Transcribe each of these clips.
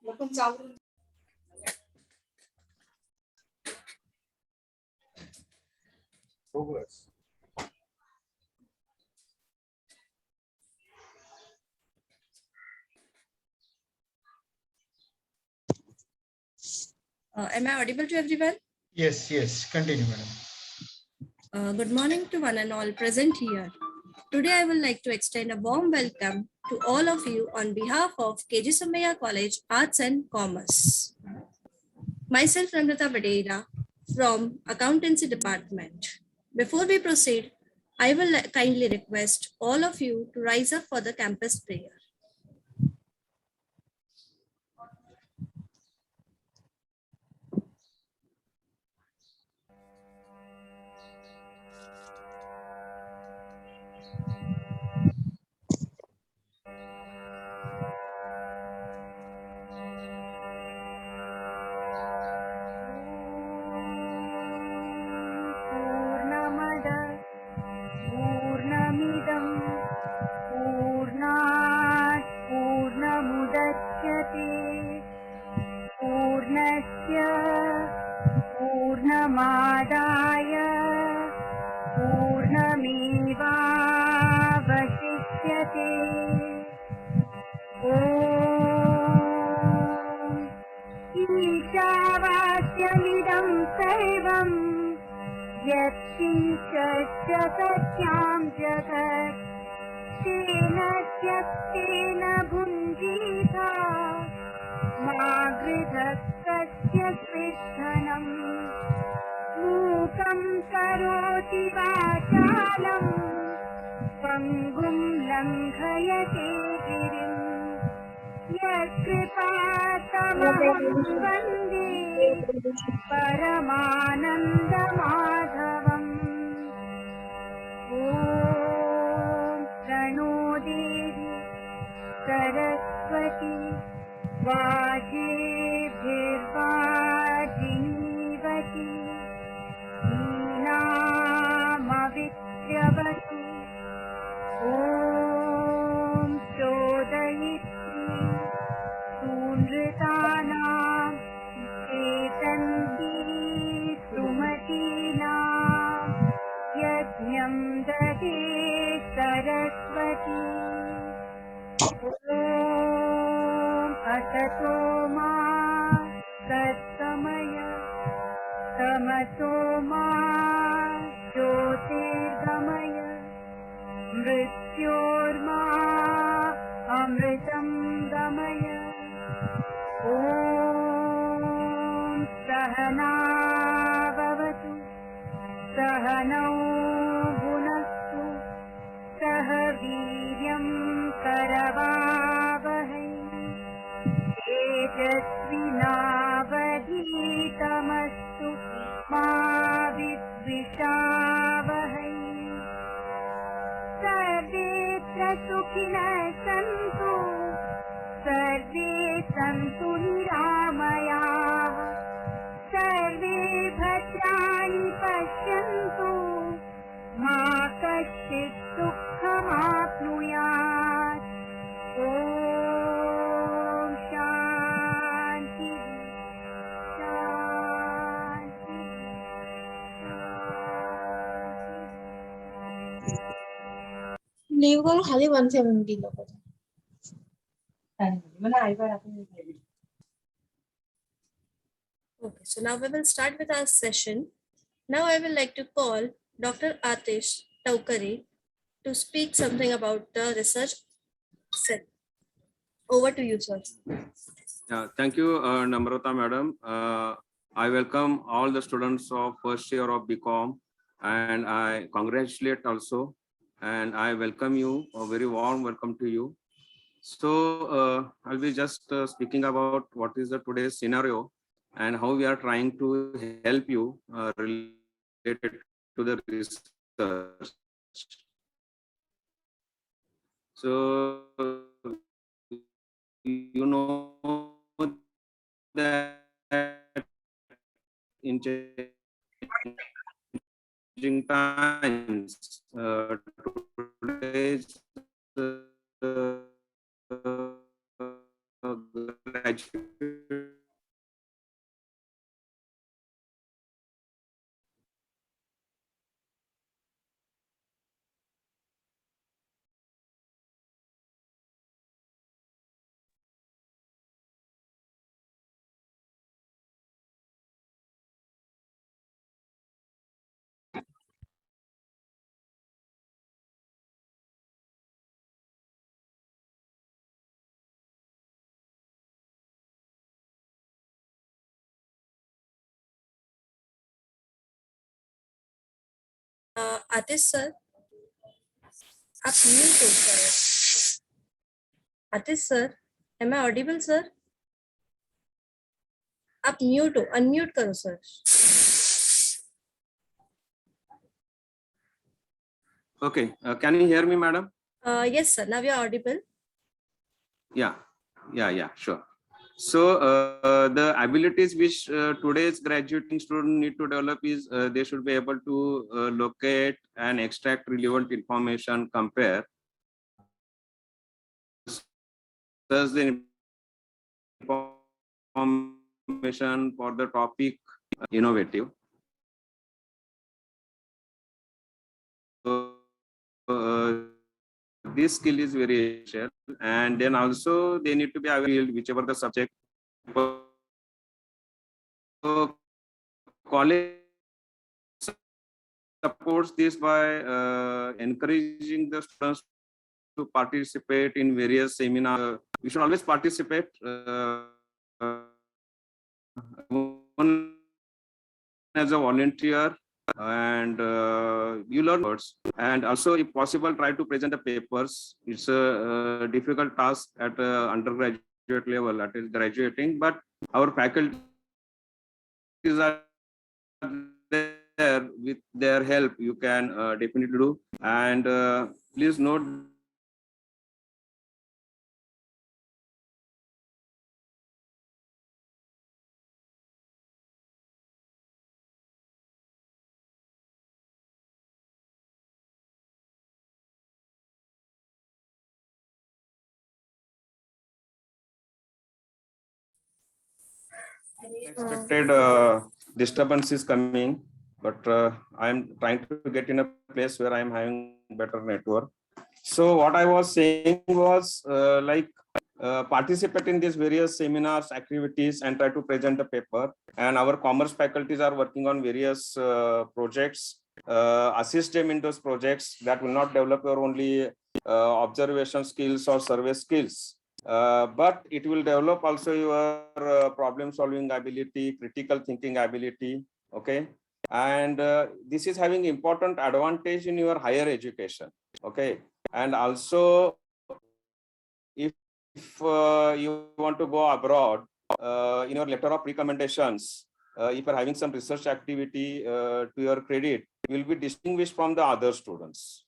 Progress. Am I audible to everyone? Yes, yes. Continue, madam. Good morning to one and all present here. Today I would like to extend a warm welcome to all of you on behalf of KG Somaiya College Arts and Commerce. Myself Namrata Vadeira from Accountancy Department. Before we proceed, I will kindly request all of you to rise up for the campus prayer. पूर्णमादाय पूर्णमेवावशिष्यते। ईशावास्यमिदं सर्वं यत्किञ्चित् जगत्यां जगत् तेन त्यक्तेन भुञ्जीता मा गृधस्य स्विद्धनम्। मूकं करोति वाचालं पङ्गुं लङ्घयते गिरिं यत्कृपातमहं वन्दे परमानन्दमाधवम्। ॐ प्रणो देवी सरस्वती वाजेभिर्वाजिनीवती वीणामविद्यवती। ॐ चोदयित्री सूनृतानां चेतन्ती सुमतीनां यज्ञं ददे सरस्वती। ॐ असतो मा सत्समय तमसो मा ज्योतिर्गमय मृत्योर्मा अमृतं गमय। ॐ सहना भवतु सहनौ भुनक्तु सह वीर्यं करवावहै तेजस्विनावधीतमस्तु मा विद्विषावहै। सर्वेऽत्र सुखिनः सन्तु सर्वे सन्तु निरामयाः सर्वे भद्राणि पश्यन्तु मा कश्चित् दुःखमाप्नुयात्। ॐ शान्ति शान्ति Leave को खाली 170 लोगों को। Okay, so now we will start with our session. Now I will like to call Dr. Atish Taukare to speak something about the research set. Over to you, sir. Yeah, thank you, Namrata madam. I welcome all the students of first year of BCom, and I congratulate also, and I welcome you, a very warm welcome to you. So I'll be just speaking about what is the today's scenario and how we are trying to help you related to the research. So you know that in changing times, today's graduate Atish sir, आप mute हो sir. Atish sir, am I audible sir? आप mute हो, unmute करो sir. Okay, can you hear me, madam? Yes sir, now you are audible. Yeah, sure. So the abilities which today's graduating student need to develop is they should be able to locate and extract relevant information, compare, search the information for the topic, innovative. So this skill is very essential, and then also they need to be aware whichever the subject. So college supports this by encouraging the students to participate in various seminars. We should always participate. One as a volunteer, and you learn words, and also if possible try to present the papers. It's a difficult task at undergraduate level, at graduating, but our faculties are there. With their help you can definitely do. And please note expected disturbance is coming, but I am trying to get in a place where I am having better network. So what I was saying was participate in these various seminars, activities, and try to present the paper. And our commerce faculties are working on various projects. Assist them in those projects. That will not develop your only observation skills or survey skills. But it will develop also your problem solving ability, critical thinking ability. Okay. And this is having important advantage in your higher education. Okay. And also if you want to go abroad, in your letter of recommendations, if you're having some research activity to your credit, you will be distinguished from the other students.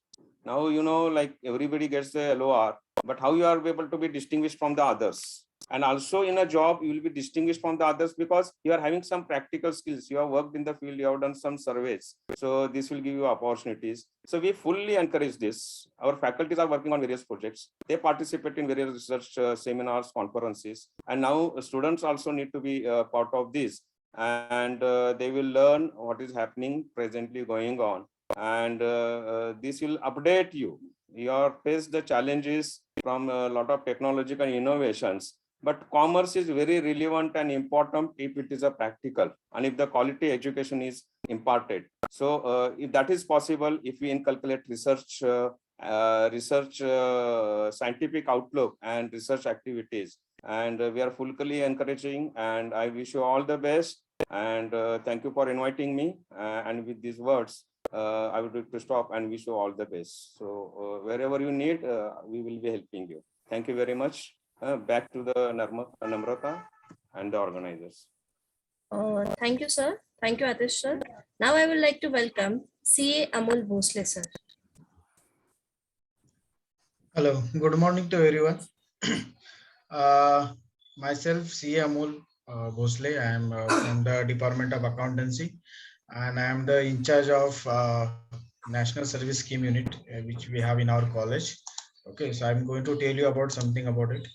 Now, like everybody gets the LOR, but how you are able to be distinguished from the others? And also in a job, you will be distinguished from the others because you are having some practical skills. You have worked in the field, you have done some surveys. So this will give you opportunities. So we fully encourage this. Our faculties are working on various projects. They participate in various research seminars, conferences. And now students also need to be part of this. And they will learn what is happening presently going on. And this will update you. You are faced the challenges from a lot of technological innovations, but commerce is very relevant and important if it is a practical and if the quality education is imparted. So if that is possible, if we inculcate research, scientific outlook and research activities, and we are fully encouraging, and I wish you all the best. And thank you for inviting me. And with these words, I would like to stop and wish you all the best. So wherever you need, we will be helping you. Thank you very much. Back to the Namrata and the organizers. Thank you, sir. Thank you, Atish sir. Now I would like to welcome CA Amol Bhosle, sir. Hello, good morning to everyone. Myself, CA Amol Bhosle. I am from the Department of Accountancy, and I am the in charge of National Service Scheme Unit, which we have in our college. Okay, so I'm going to tell you about something about it.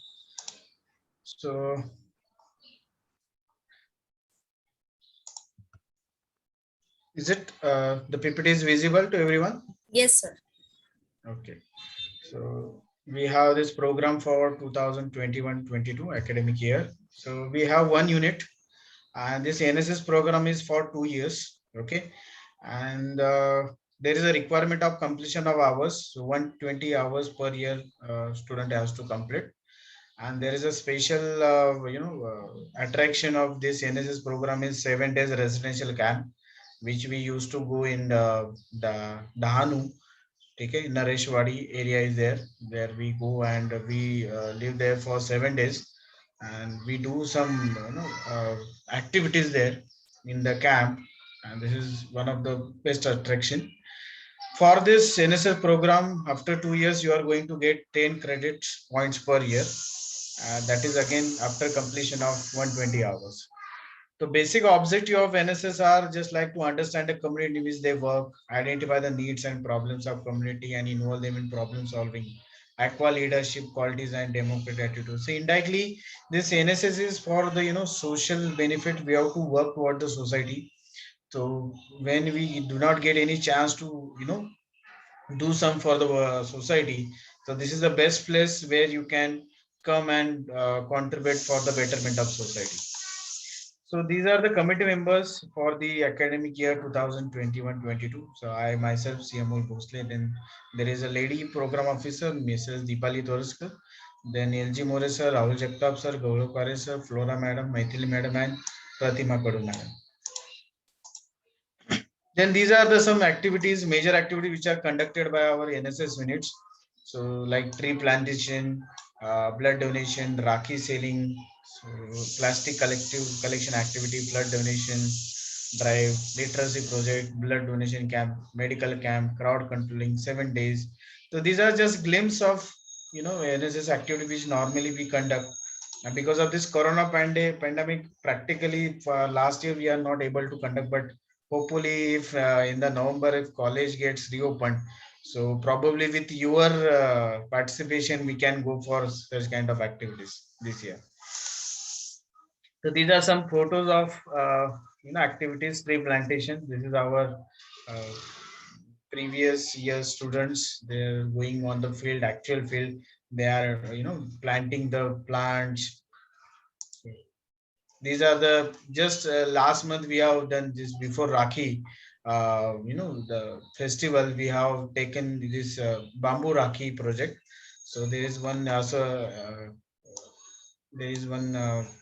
So, is it the PPT is visible to everyone? Yes, sir. Okay, so we have this program for 2021-22 academic year. So we have one unit, and this NSS program is for 2 years. Okay, and there is a requirement of completion of hours. So 120 hours per year student has to complete. And there is a special attraction of this NSS program is 7 days residential camp. which we used to go in the Dahanu. Okay, Nareshwadi area is there, where we go and we live there for 7 days, and we do some activities there in the camp, and this is one of the best attraction. For this NSS program, after 2 years, you are going to get 10 credit points per year. That is again after completion of 120 hours. The basic objective of NSS are just like to understand the community in which they work, identify the needs and problems of community, and involve them in problem solving, aqua leadership qualities and democratic attitude. So indirectly, this NSS is for the social benefit. We have to work toward the society. So when we do not get any chance to do some for the society, so this is the best place where you can come and contribute for the betterment of society. So these are the committee members for the academic year 2021-22. So I myself, CMO Bhosle. Then there is a lady program officer, Mrs. Deepali Torskar. Then LG More sir, Rahul Jagtap sir, Gaurav Pare sir, Flora madam, Maithili madam, and Pratima Padu madam. Then these are the some activities, major activities which are conducted by our NSS units. So like tree plantation, blood donation, Rakhi selling, so plastic collection activity, flood donation drive, literacy project, blood donation camp, medical camp, crowd controlling, 7 days. So these are just glimpse of NSS activity which normally we conduct. And because of this corona pandemic, practically for last year we are not able to conduct, but hopefully if in the November if college gets reopened, so probably with your participation we can go for such kind of activities this year. So these are some photos of activities, tree plantation. This is our uh, previous year students. They're going on the field, actual field. They are planting the plants. These are the just last month we have done this before Rakhi. The festival we have taken this bamboo Rakhi project. So there is one also. There is one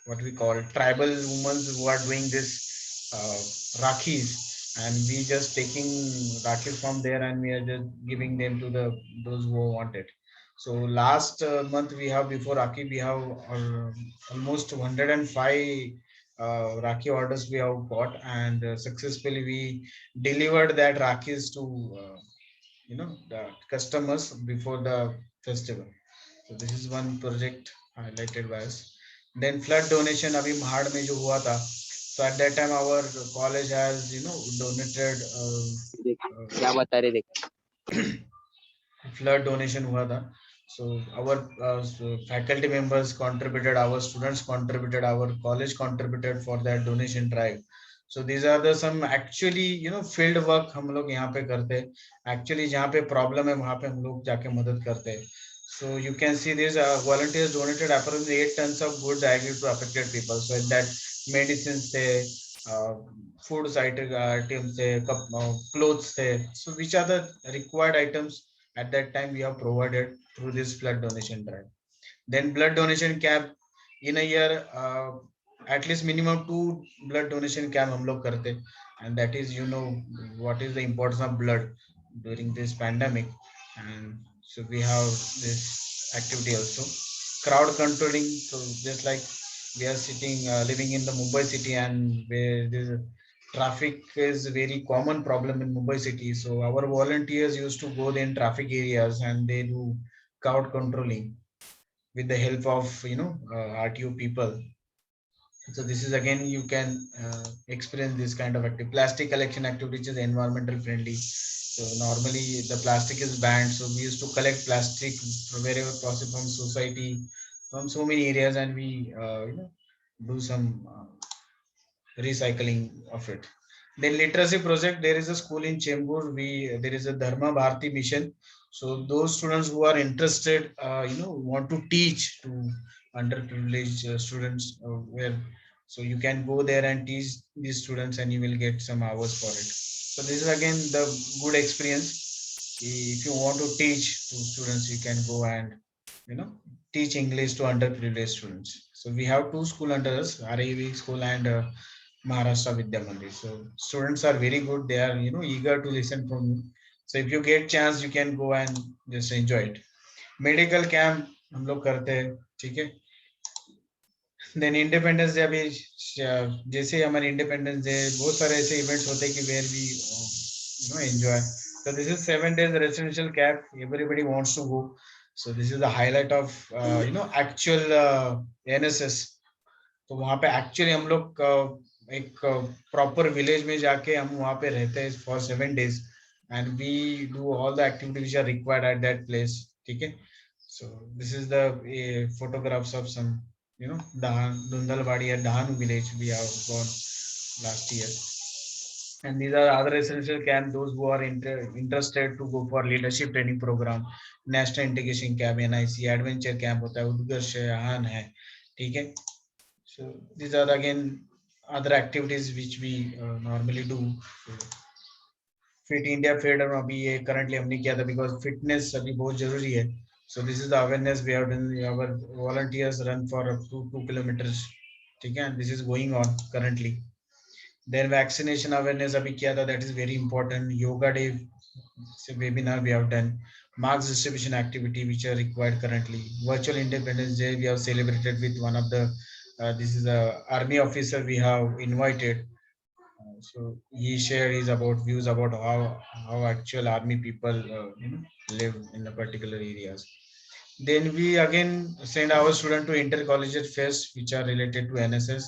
what we call tribal women who are doing this rakhis, and we just taking rakhis from there and we are just giving them to the those who want it. So last month we have before Rakhi we have almost 105 Rakhi orders we have got, and successfully we delivered that Rakhis to the customers before the festival. So this is one project highlighted by us. Then flood donation अभी महाड़ में जो हुआ था, so at that time our college has donated क्या बता रहे देख flood donation हुआ था. So our faculty members contributed, our students contributed, our college contributed for that donation drive. So these are the some actually field work हम लोग यहाँ पे करते हैं. Actually जहाँ पे problem है वहाँ पे हम लोग जाके मदद करते हैं. So you can see these volunteers donated approximately 8 tons of goods agreed to affected people. So that medicines थे, food items थे, clothes थे. So which are the required items at that time we have provided through this blood donation drive. Then blood donation camp in a year, at least minimum 2 blood donation camp हम लोग करते, and that is what is the importance of blood during this pandemic. And so we have this activity also. Crowd controlling. So just like we are sitting, living in the Mumbai city, and where this traffic is very common problem in Mumbai city. So our volunteers used to go in traffic areas and they do crowd controlling with the help of RTO people. So this is again you can experience this kind of active plastic collection activity, which is environmental friendly. So normally the plastic is banned, so we used to collect plastic wherever possible from society, from so many areas, and we do some recycling of it. Then literacy project, there is a school in Chembur. There is a Dharma Bharati mission. So those students who are interested, want to teach to underprivileged students, so you can go there and teach these students, and you will get some hours for it. So this is again the good experience. If you want to teach to students, you can go and teach English to underprivileged students. So we have 2 schools under us, RAV school and Maharashtra Vidya Mandir. So students are very good. They are eager to listen from you. So if you get chance, you can go and just enjoy it. Medical camp हम लोग करते हैं, ठीक है. Then independence day अभी जैसे ही हमारे independence day बहुत सारे ऐसे इवेंट्स होते हैं कि where we enjoy. So this is 7 days residential camp. Everybody wants to go. So this is the highlight of actual NSS. तो वहाँ पे एक्चुअली हम लोग एक प्रॉपर विलेज में जाके हम वहाँ पे रहते हैं for 7 days and we do all the activities which are required at that place, ठीक है. So this is the photographs of some Dahan, Dundalwadi at Dahan village we have gone last year. And these are other essential camp, those who are interested to go for leadership training program, national integration camp, NIC, adventure camp होता है, उत्कर्ष है, आहान है, ठीक है. So these are again other activities which we normally do. Fit India Fed अभी ये currently हमने किया था because fitness अभी बहुत जरूरी है. So this is the awareness we have done. Our volunteers run for up to 2 kilometers, ठीक है, and this is going on currently. Then vaccination awareness abhi kiya tha, that is very important. Yoga day webinar we have done. Marks distribution activity which are required currently. Virtual Independence Day we have celebrated with one of the this is a army officer we have invited. So he shared his about views about how actual army people live in the particular areas. Then we again send our student to intercollegiate fest which are related to NSS.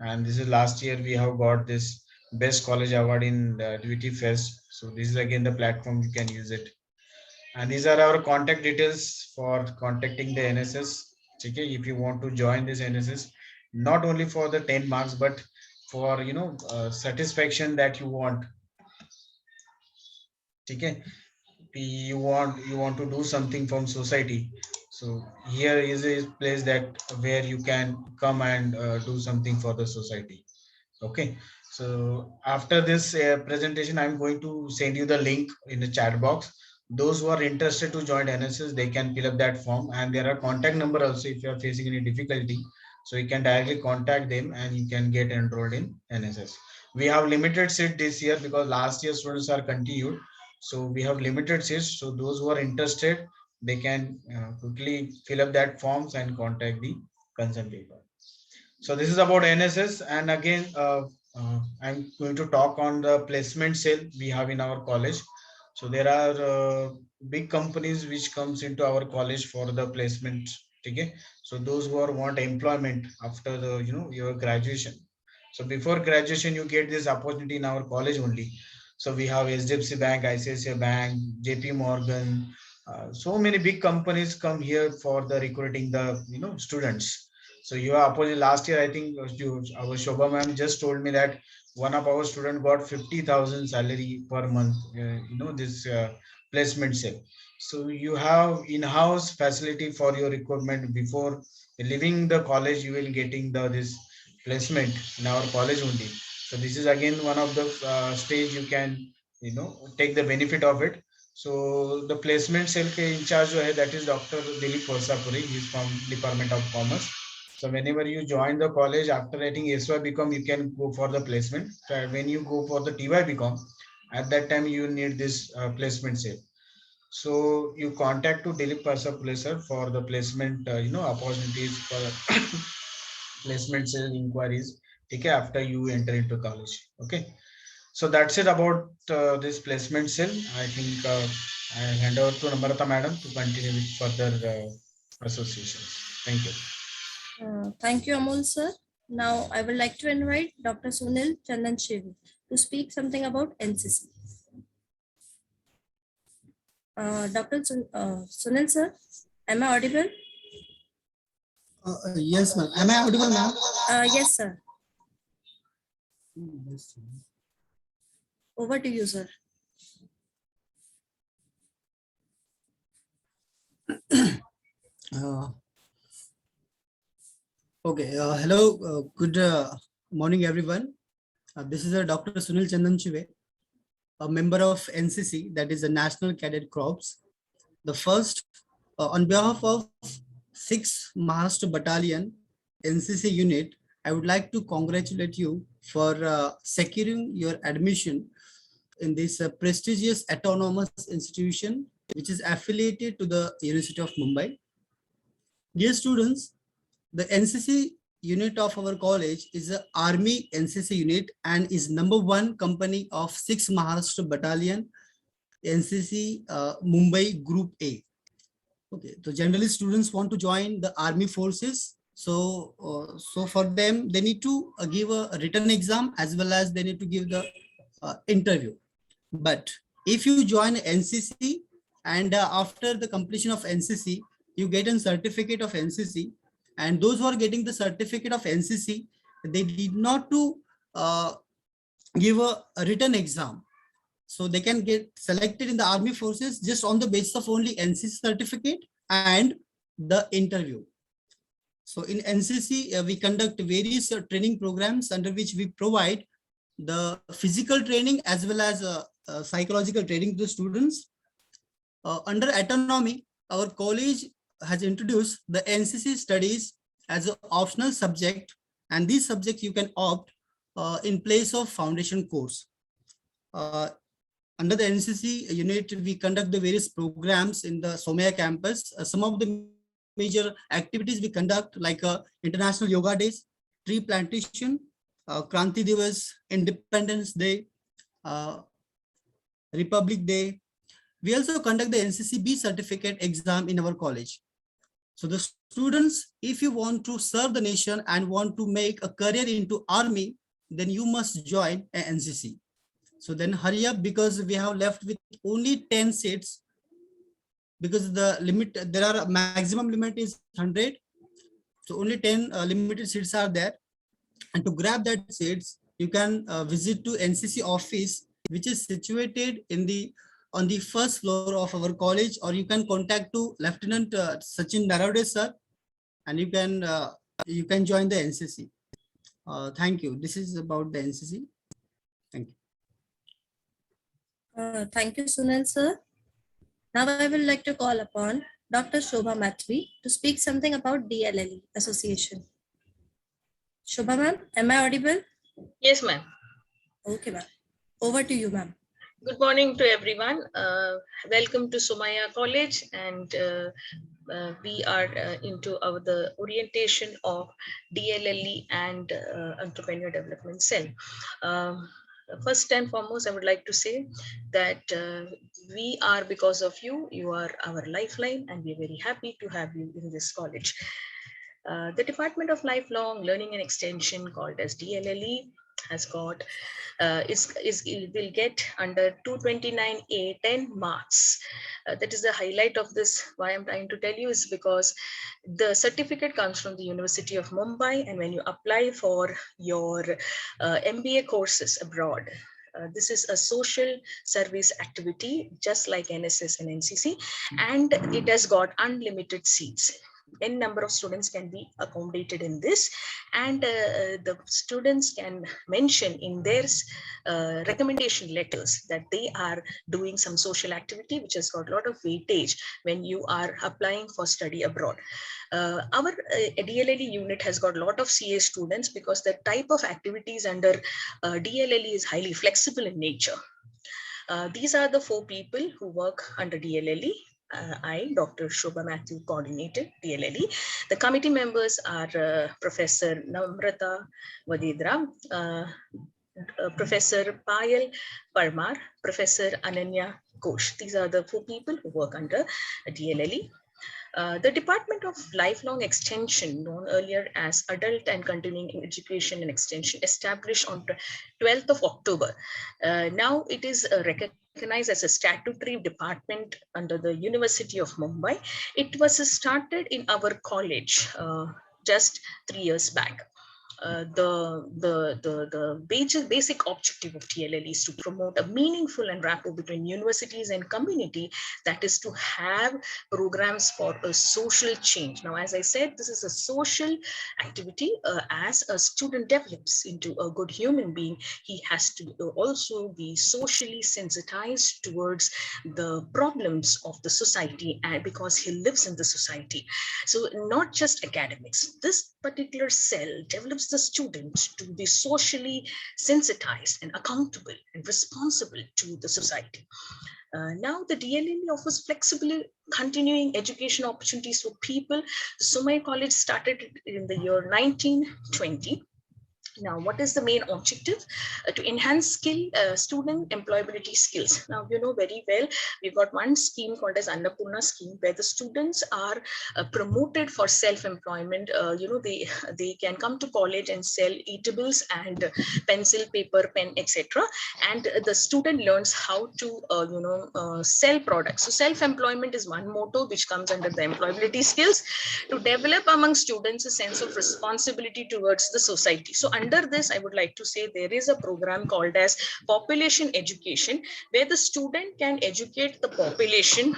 And this is last year we have got this best college award in the duty fest. So this is again the platform you can use it. And these are our contact details for contacting the NSS. Okay, if you want to join this NSS, not only for the 10 marks but for satisfaction that you want. Okay, you want to do something from society. So here is a place that where you can come and do something for the society. Okay, so after this presentation I'm going to send you the link in the chat box. Those who are interested to join NSS, they can fill up that form, and there are contact number also if you are facing any difficulty, so you can directly contact them and you can get enrolled in NSS. We have limited seat this year because last year students are continued. So we have limited seats. So those who are interested, they can quickly fill up that forms and contact the concerned people. So this is about NSS. And again, I'm going to talk on the placement cell we have in our college. So there are big companies which comes into our college for the placement. Okay. So those who are want employment after the your graduation. So before graduation, you get this opportunity in our college only. So we have HDFC Bank, ICICI Bank, JP Morgan. So many big companies come here for the recruiting the students. So you are opposite last year, I think our Shobha ma'am just told me that one of our student got 50,000 salary per month. This placement sale. So you have in-house facility for your recruitment before leaving the college. You will getting this placement in our college only. So this is again one of the stage you can take the benefit of it. So the placement cell ke in charge that is Dr. Dilip Varsapuri. He is from Department of Commerce. So whenever you join the college after writing SY BCom, you can go for the placement. So when you go for the TY BCom, at that time you need this placement cell. So you contact to Dilip Varsapuri sir for the placement opportunities for placement cell inquiries. Okay, after you enter into college. Okay, so that's it about this placement cell. I think I hand over to Namrata madam to continue with further associations. Thank you. Thank you, Amol sir. Now I would like to invite Dr. Sunil Chandan-Shivi to speak something about NCC. Dr. Sunil sir, am I audible? Yes, ma'am. Am I audible, ma'am? Yes, sir. Over to you, sir. Okay. Hello. Good morning, everyone. This is Dr. Sunil Chandan-Shivi, a member of NCC, that is the National Cadet Corps. The first, on behalf of 6th Maharashtra Battalion NCC unit, I would like to congratulate you for securing your admission in this prestigious autonomous institution, which is affiliated to the University of Mumbai. Dear students, the NCC unit of our college is the Army NCC unit and is #1 company of 6 Maharashtra Battalion NCC Mumbai Group A. Okay, so generally students want to join the army forces. So, so for them, they need to give a written exam as well as they need to give the interview. But if you join NCC and after the completion of NCC, you get a certificate of NCC, and those who are getting the certificate of NCC, they did not to give a written exam. So they can get selected in the army forces just on the basis of only NCC certificate and the interview. So in NCC, we conduct various training programs under which we provide the physical training as well as psychological training to the students. Under autonomy, our college has introduced the NCC studies as an optional subject, and these subjects you can opt in place of foundation course. Under the NCC unit, we conduct the various programs in the Somaiya campus. Some of the major activities we conduct like International Yoga Days, tree plantation, Kranti Divas, Independence Day, Republic Day. We also conduct the NCC-B certificate exam in our college. So the students, if you want to serve the nation and want to make a career into army, then you must join an NCC. So then hurry up, because we have left with only 10 seats, because the limit, there are maximum limit is 100. So only 10 limited seats are there. And to grab that seats, you can visit to NCC office, which is situated in the on the first floor of our college, or you can contact to Lieutenant Sachin Naravde sir, and you can join the NCC. Thank you. This is about the NCC. Thank you. Thank you, Sunil sir. Now I will like to call upon Dr. Shobha Mathvi to speak something about DLLE Association. Shobha ma'am, am I audible? Yes, ma'am. Okay, ma'am. Over to you, ma'am. Good morning to everyone. Welcome to Somaiya College, and we are into the orientation of DLLE and Entrepreneur Development Cell. First and foremost, I would like to say that we are, because of you, you are our lifeline, and we're very happy to have you in this college. The Department of Lifelong Learning and Extension, called as DLLE, has got will get under 229A 10 marks. That is the highlight of this. Why I'm trying to tell you is because the certificate comes from the University of Mumbai, and when you apply for your MBA courses abroad, this is a social service activity, just like NSS and NCC, and it has got unlimited seats. N number of students can be accommodated in this, and the students can mention in their recommendation letters that they are doing some social activity, which has got a lot of weightage when you are applying for study abroad. Our DLLE unit has got a lot of CA students, because the type of activities under DLLE is highly flexible in nature. These are the 4 people who work under DLLE. I, Dr. Shobha Mathvi, coordinated DLLE. The committee members are Professor Namrata Vadidra, Professor Payal Parmar, Professor Ananya Ghosh. These are the 4 people who work under DLLE. The Department of Lifelong Extension, known earlier as Adult and Continuing Education and Extension, established on 12th of October. Now it is recognized as a statutory department under the University of Mumbai. It was started in our college just 3 years back. The basic objective of DLLE is to promote a meaningful and rapport between universities and community, that is to have programs for a social change. Now, as I said, this is a social activity. As a student develops into a good human being, he has to also be socially sensitized towards the problems of the society, and because he lives in the society. So not just academics, this particular cell develops teaches the student to be socially sensitized and accountable and responsible to the society. Now the DLLE offers flexible continuing education opportunities for people. Somaiya College started in the year 1920. Now, what is the main objective? To enhance student employability skills. Now, you know very well, we've got one scheme called as Annapurna scheme, where the students are promoted for self-employment. They can come to college and sell eatables and pencil, paper, pen, etc. And the student learns how to sell products. So self-employment is one motto which comes under the employability skills, to develop among students a sense of responsibility towards the society. So under this, I would like to say there is a program called as population education, where the student can educate the population,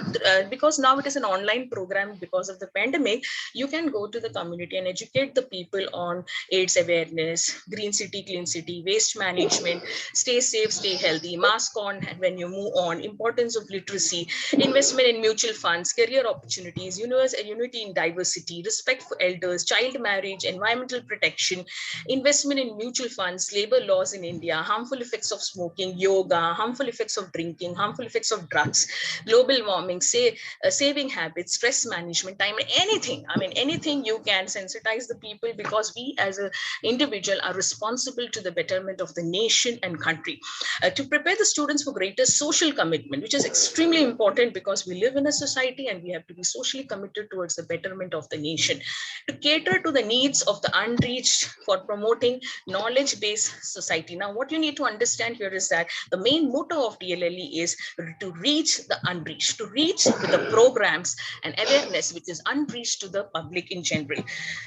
because now it is an online program because of the pandemic. You can go to the community and educate the people on AIDS awareness, green city, clean city, waste management, stay safe, stay healthy, mask on and when you move on, importance of literacy, investment in mutual funds, career opportunities, unity in diversity, respect for elders, child marriage, environmental protection, investment in mutual funds, labor laws in India, harmful effects of smoking, yoga, harmful effects of drinking, harmful effects of drugs, global warming, saving habits, stress management, time, anything. I mean, anything you can sensitize the people, because we as an individual are responsible to the betterment of the nation and country. To prepare the students for greater social commitment, which is extremely important because we live in a society and we have to be socially committed towards the betterment of the nation. To cater to the needs of the unreached, for promoting knowledge-based society. Now, what you need to understand here is that the main motto of DLLE is to reach the unreached, to reach with the programs and awareness which is unreached to the public in general.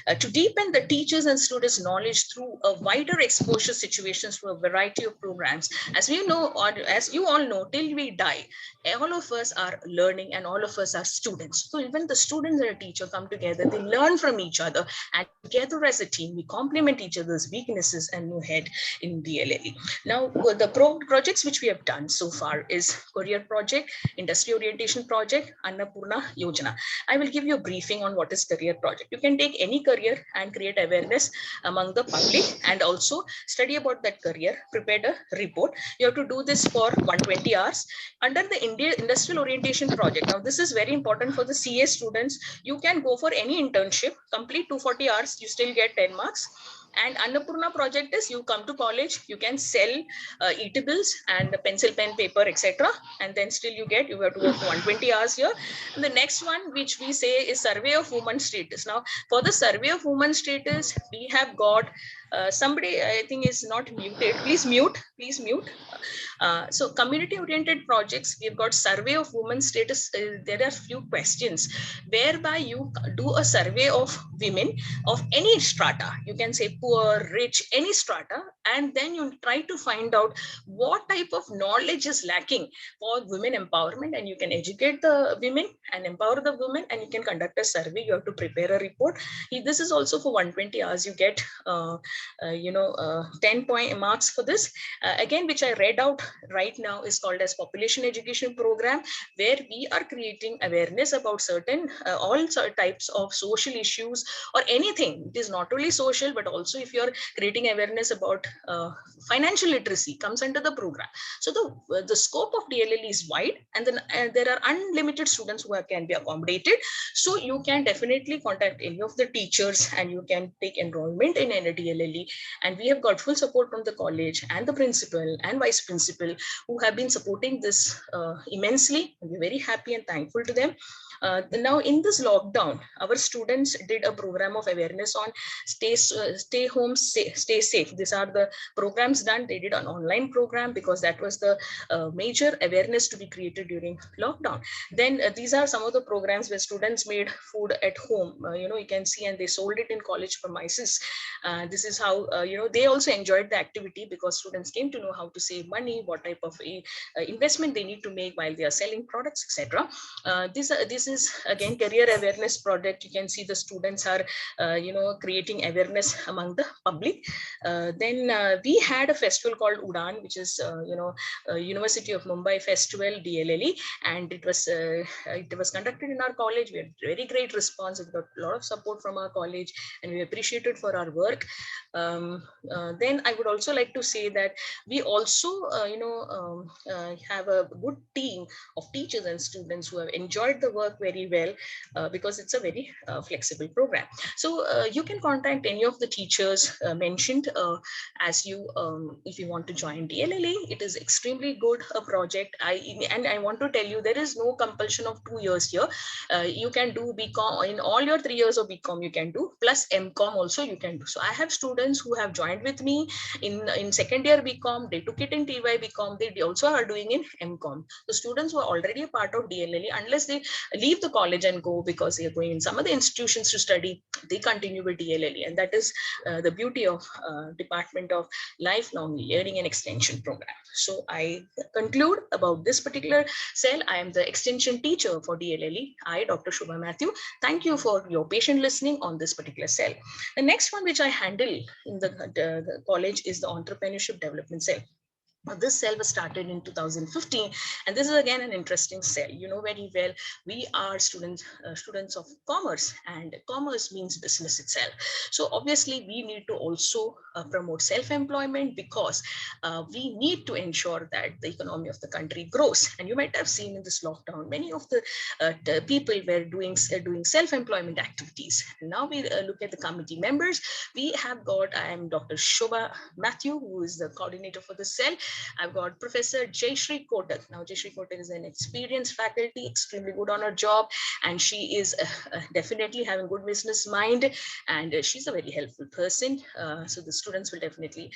To deepen the teachers and students' knowledge through a wider exposure situations through a variety of programs. As we know, or as you all know, till we die, all of us are learning and all of us are students. So even the students and a teacher come together, they learn from each other, and together as a team, we complement each other's weaknesses and move ahead in DLLE. Now, the projects which we have done so far is career project, industry orientation project, Annapurna Yojana. I will give you a briefing on what is career project. You can take any career and create awareness among the public and also study about that career, prepare a report. You have to do this for 120 hours. Under the industrial orientation project, now this is very important for the CA students. You can go for any internship, complete 240 hours, you still get 10 marks. And Annapurna project is you come to college, you can sell eatables and pencil, pen, paper, etc. And then still you have to work 120 hours here. And the next one, which we say is survey of women status. Now, for the survey of women status, we have got somebody, I think is not muted. Please mute, please mute. So community oriented projects, we've got survey of women status. There are few questions whereby you do a survey of women of any strata. You can say poor, rich, any strata, and then you try to find out what type of knowledge is lacking for women empowerment, and you can educate the women and empower the women, and you can conduct a survey. You have to prepare a report. This is also for 120 hours. You get 10 point marks for this. Again, which I read out right now is called as population education program, where we are creating awareness about certain all types of social issues or anything. It is not only social, but also if you're creating awareness about financial literacy comes under the program. So the scope of DLLE is wide, and then there are unlimited students who can be accommodated. So you can definitely contact any of the teachers and you can take enrollment in any DLLE. And we have got full support from the college and the principal and vice principal who have been supporting this immensely. We're very happy and thankful to them. Now in this lockdown, our students did a program of awareness on stay home, stay safe. These are the programs done. They did an online program because that was the major awareness to be created during lockdown. Then these are some of the programs where students made food at home. You can see, and they sold it in college premises. This is how they also enjoyed the activity because students came to know how to save money, what type of investment they need to make while they are selling products, etc. This is is again career awareness project. You can see the students are, creating awareness among the public. Then we had a festival called Udan, which is, University of Mumbai Festival, DLLE, and it was conducted in our college. We had very great response. We got a lot of support from our college, and we appreciated for our work. Then I would also like to say that we also, have a good team of teachers and students who have enjoyed the work very well, because it's a very flexible program. So you can contact any of the teachers mentioned as you, if you want to join DLLE. It is extremely good a project. I want to tell you, there is no compulsion of 2 years here. You can do BCom in all your 3 years of BCom. You can do plus MCom also you can do. So I have students who have joined with me in second year BCom. They took it in TY BCom. They also are doing in MCom. The students who are already a part of DLLE, unless they leave the college and go because they are going in some other institutions to study, they continue with DLLE, and that is the beauty of Department of Lifelong Learning and Extension Program. So I conclude about this particular cell. I am the extension teacher for DLLE. I, Dr. Shubha Matthew. Thank you for your patient listening on this particular cell. The next one which I handle in the college is the entrepreneurship development cell. This cell was started in 2015, and this is again an interesting cell. You know very well, we are students of commerce, and commerce means business itself. So obviously we need to also promote self-employment, because we need to ensure that the economy of the country grows. And you might have seen in this lockdown, many of the people were doing self-employment activities. And now we look at the committee members. We have got, I am Dr. Shobha Matthew, who is the coordinator for the cell. I've got Professor Jayashree Kotak. Now, Jayashree Kotak is an experienced faculty, extremely good on her job, and she is definitely having good business mind, and she's a very helpful person. So the students will definitely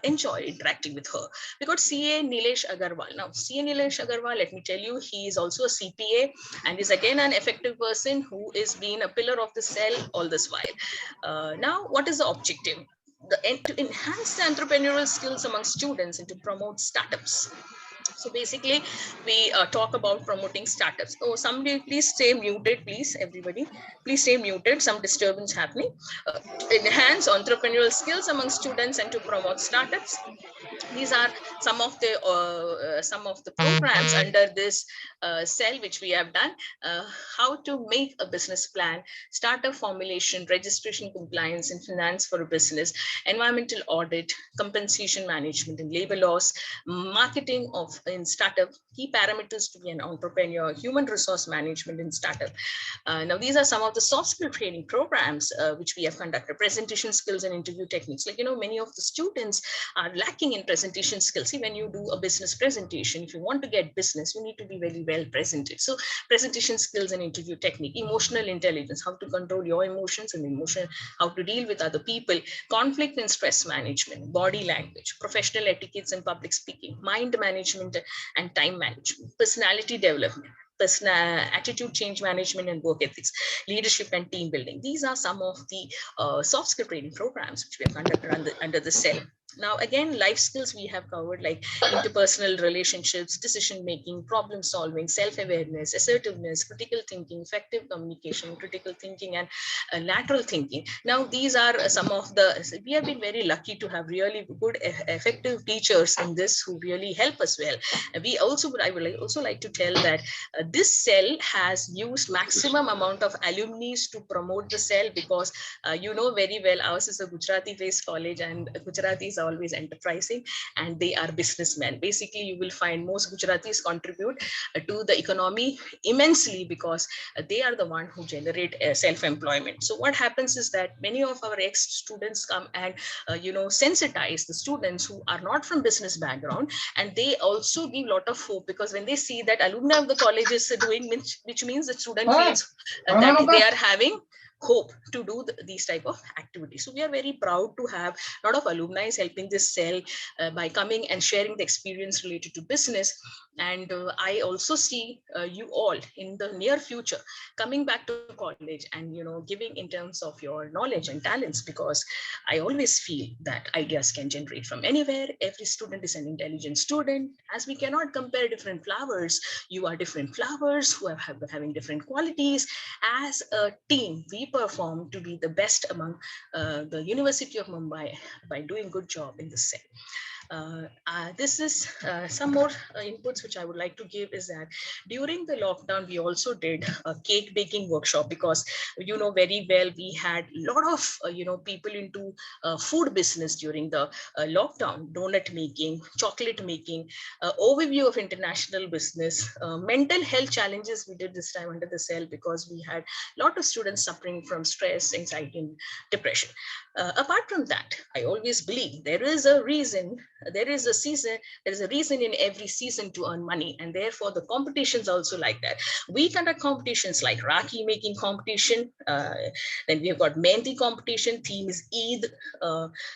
enjoy interacting with her. We got CA Nilesh Agarwal. Now, CA Nilesh Agarwal, let me tell you, he is also a CPA and is again an effective person who is being a pillar of the cell all this while. Now, what is the objective? To enhance the entrepreneurial skills among students and to promote startups. So basically, we talk about promoting startups. Oh, somebody please stay muted, please, everybody. Please stay muted, some disturbance happening. Enhance entrepreneurial skills among students and to promote startups. These are some of the programs under this cell which we have done. How to make a business plan, startup formulation, registration compliance and finance for a business, environmental audit, compensation management and labor laws, marketing in startup, key parameters to be an entrepreneur, human resource management in startup. Now these are some of the soft skill training programs which we have conducted. Presentation skills and interview techniques. Like, you know, many of the students are lacking in presentation skills. See, when you do a business presentation, if you want to get business, you need to be very well presented. So presentation skills and interview technique, emotional intelligence, how to control your emotions and how to deal with other people, conflict and stress management, body language, professional etiquettes and public speaking, mind management and time management, personality development, attitude change management and work ethics, leadership and team building. These are some of the soft skill training programs which we have conducted under the cell. Now, again, life skills we have covered, like interpersonal relationships, decision making, problem solving, self-awareness, assertiveness, critical thinking, effective communication, critical thinking, and lateral thinking. Now, these are some of we have been very lucky to have really good, effective teachers in this who really help us well. I would also like to tell that this cell has used maximum amount of alumni to promote the cell, because you know very well, ours is a Gujarati-based college, and Gujaratis are always enterprising and they are businessmen. Basically, you will find most Gujaratis contribute to the economy immensely, because they are the one who generate self-employment. So what happens is that many of our ex-students come and sensitize the students who are not from business background, and they also give a lot of hope, because when they see that alumni of the college is doing, which means the student feels that they are having hope to do these type of activities. So we are very proud to have a lot of alumni helping this cell by coming and sharing the experience related to business. And I also see you all in the near future coming back to college and giving in terms of your knowledge and talents, because I always feel that ideas can generate from anywhere. Every student is an intelligent student, as we cannot compare different flowers. You are different flowers who have having different qualities. As a team, we perform to be the best among the University of Mumbai by doing good job in the set. This is some more inputs which I would like to give is that during the lockdown, we also did a cake baking workshop, because very well we had a lot of people into food business during the lockdown, donut making, chocolate making, overview of international business, mental health challenges we did this time under the cell, because we had a lot of students suffering from stress, anxiety, and depression. Apart from that, I always believe there is a reason, there is a reason in every season to earn money, and therefore the competitions also like that. We conduct competitions like Rakhi making competition, then we have got Mehndi competition, theme is Eid,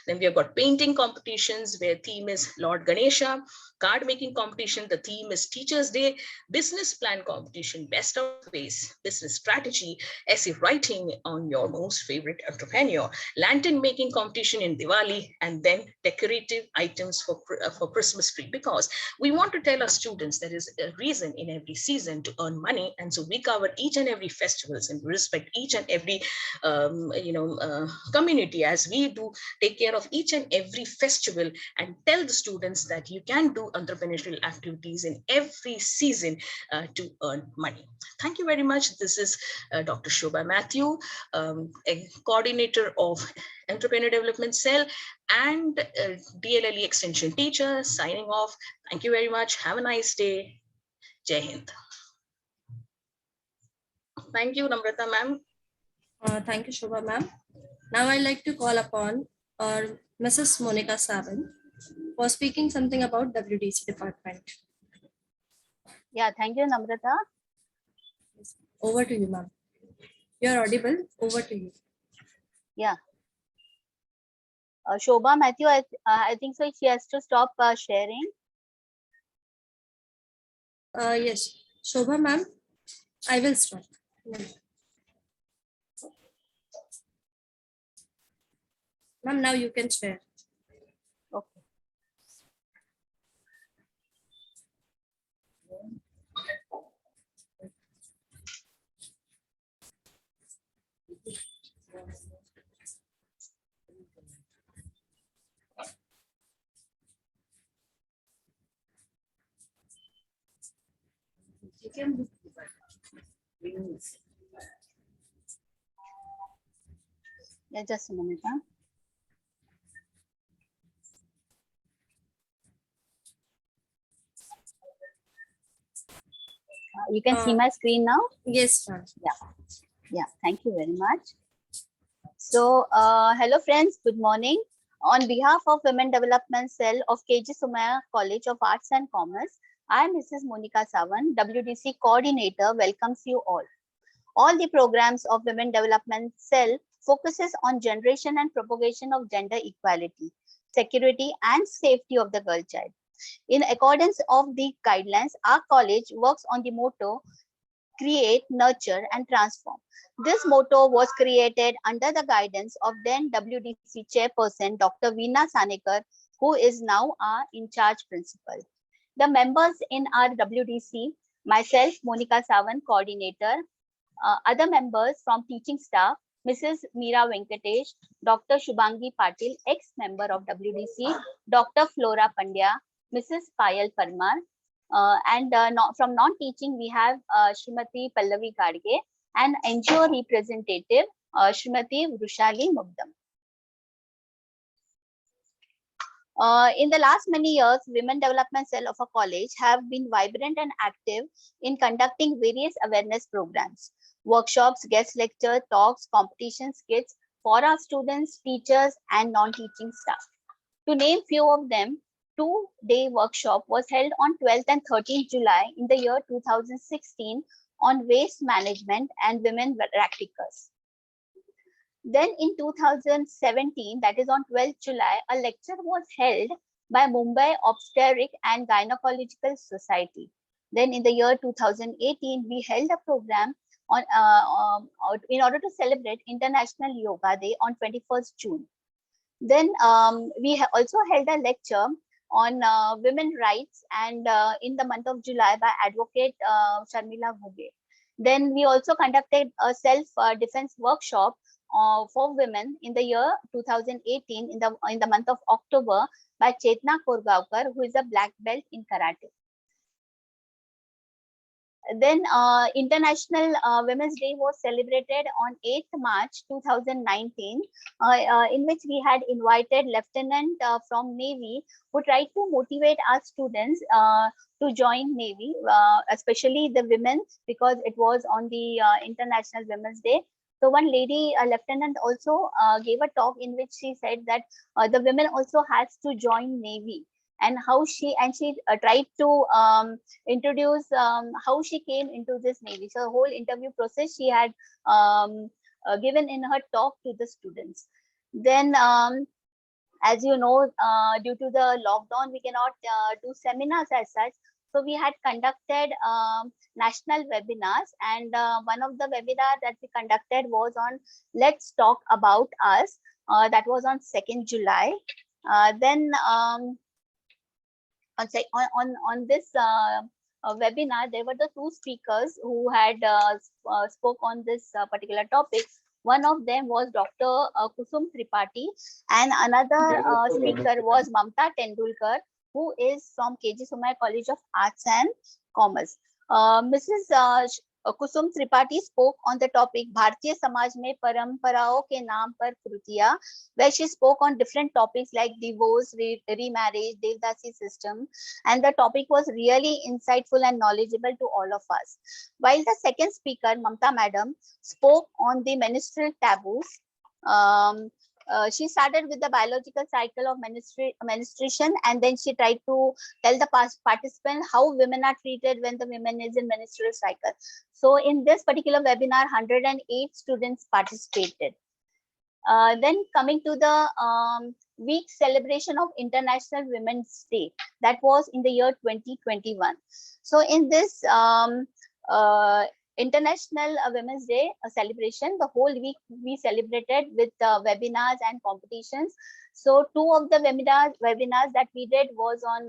then we have got painting competitions where theme is Lord Ganesha, card making competition, the theme is Teachers Day, business plan competition, best of ways, business strategy, essay writing on your most favorite entrepreneur, lantern making competition in Diwali, and then decorative items for Christmas tree, because we want to tell our students there is a reason in every season to earn money. And so we cover each and every festivals and respect each and every community, as we do take care of each and every festival and tell the students that you can do entrepreneurial activities in every season to earn money. Thank you very much. This is Dr. Shobha Matthew, a coordinator of Entrepreneur Development Cell and DLLE Extension teacher, signing off. Thank you very much. Have a nice day. Jai Hind. Thank you, Namrata ma'am. Thank you, Shobha ma'am. Now I'd like to call upon Mrs. Monica Savan for speaking something about WDC department. Yeah, thank you, Namrata. Over to you, ma'am. You're audible. Over to you. Yeah. Shobha Matthew, I think so. She has to stop sharing. Yes, Shobha ma'am, I will stop. Ma'am, now you can share. Okay. Yeah, just a minute. Huh? You can see my screen now? Yes, ma'am. Yeah, thank you very much. So, hello friends, good morning. On behalf of Women Development Cell of KG Somaiya College of Arts and Commerce, I, Mrs. Monica Savan, WDC Coordinator, welcomes you all. All the programs of Women Development Cell focuses on generation and propagation of gender equality, security and safety of the girl child. In accordance of the guidelines, our college works on the motto, create, nurture and transform. This motto was created under the guidance of then WDC chairperson, Dr. Veena Sanekar, who is now our in-charge principal. The members in our WDC, myself, Monica Savan, coordinator, other members from teaching staff, Mrs. Meera Venkatesh, Dr. Shubhangi Patil, ex-member of WDC, Dr. Flora Pandya, Mrs. Payal Parmar, and from non-teaching, we have Srimati Pallavi Gadge and NGO representative, Srimati Vrushali Mugdam. In the last many years, Women Development Cell of a college have been vibrant and active in conducting various awareness programs, workshops, guest lectures, talks, competitions, skits for our students, teachers, and non-teaching staff. To name few of them, two-day workshop was held on 12th and 13th July in the year 2016 on waste management and women practitioners. Then in 2017, that is on 12th July, a lecture was held by Mumbai Obstetric and Gynecological Society. Then in the year 2018, we held a program on in order to celebrate International Yoga Day on 21st June. Then we also held a lecture on women rights and in the month of July by Advocate Sharmila Ghuge. Then we also conducted a self-defense workshop for women in the year 2018 in the month of October by Chetna Korgaonkar, who is a black belt in karate. Then International Women's Day was celebrated on 8th March 2019, in which we had invited Lieutenant from Navy who tried to motivate our students to join Navy, especially the women, because it was on the International Women's Day. So one lady, a lieutenant, also gave a talk in which she said that the women also has to join Navy, and how she tried to introduce how she came into this Navy. So the whole interview process she had given in her talk to the students. Then as you know, due to the lockdown, we cannot do seminars as such. So we had conducted national webinars, and one of the webinars that we conducted was on Let's Talk About Us. That was on 2nd July. Then on this webinar, there were the two speakers who had spoke on this particular topic. One of them was Dr. Kusum Tripathi, and another speaker was Mamta Tendulkar, who is from KG Somaiya College of Arts and Commerce. Mrs. Kusum Tripathi spoke on the topic Bhartiya Samaj mein Paramparaon ke naam par krutiya, where she spoke on different topics like divorce, remarriage, Devdasi system, and the topic was really insightful and knowledgeable to all of us. While the second speaker, Mamta Madam, spoke on the menstrual taboos. She started with the biological cycle of menstruation, and then she tried to tell the participant how women are treated when the women is in menstrual cycle. So in this particular webinar, 108 students participated. Then coming to the week celebration of International Women's Day, that was in the year 2021. So in this International Women's Day celebration, the whole week we celebrated with webinars and competitions. So two of the webinars that we did was on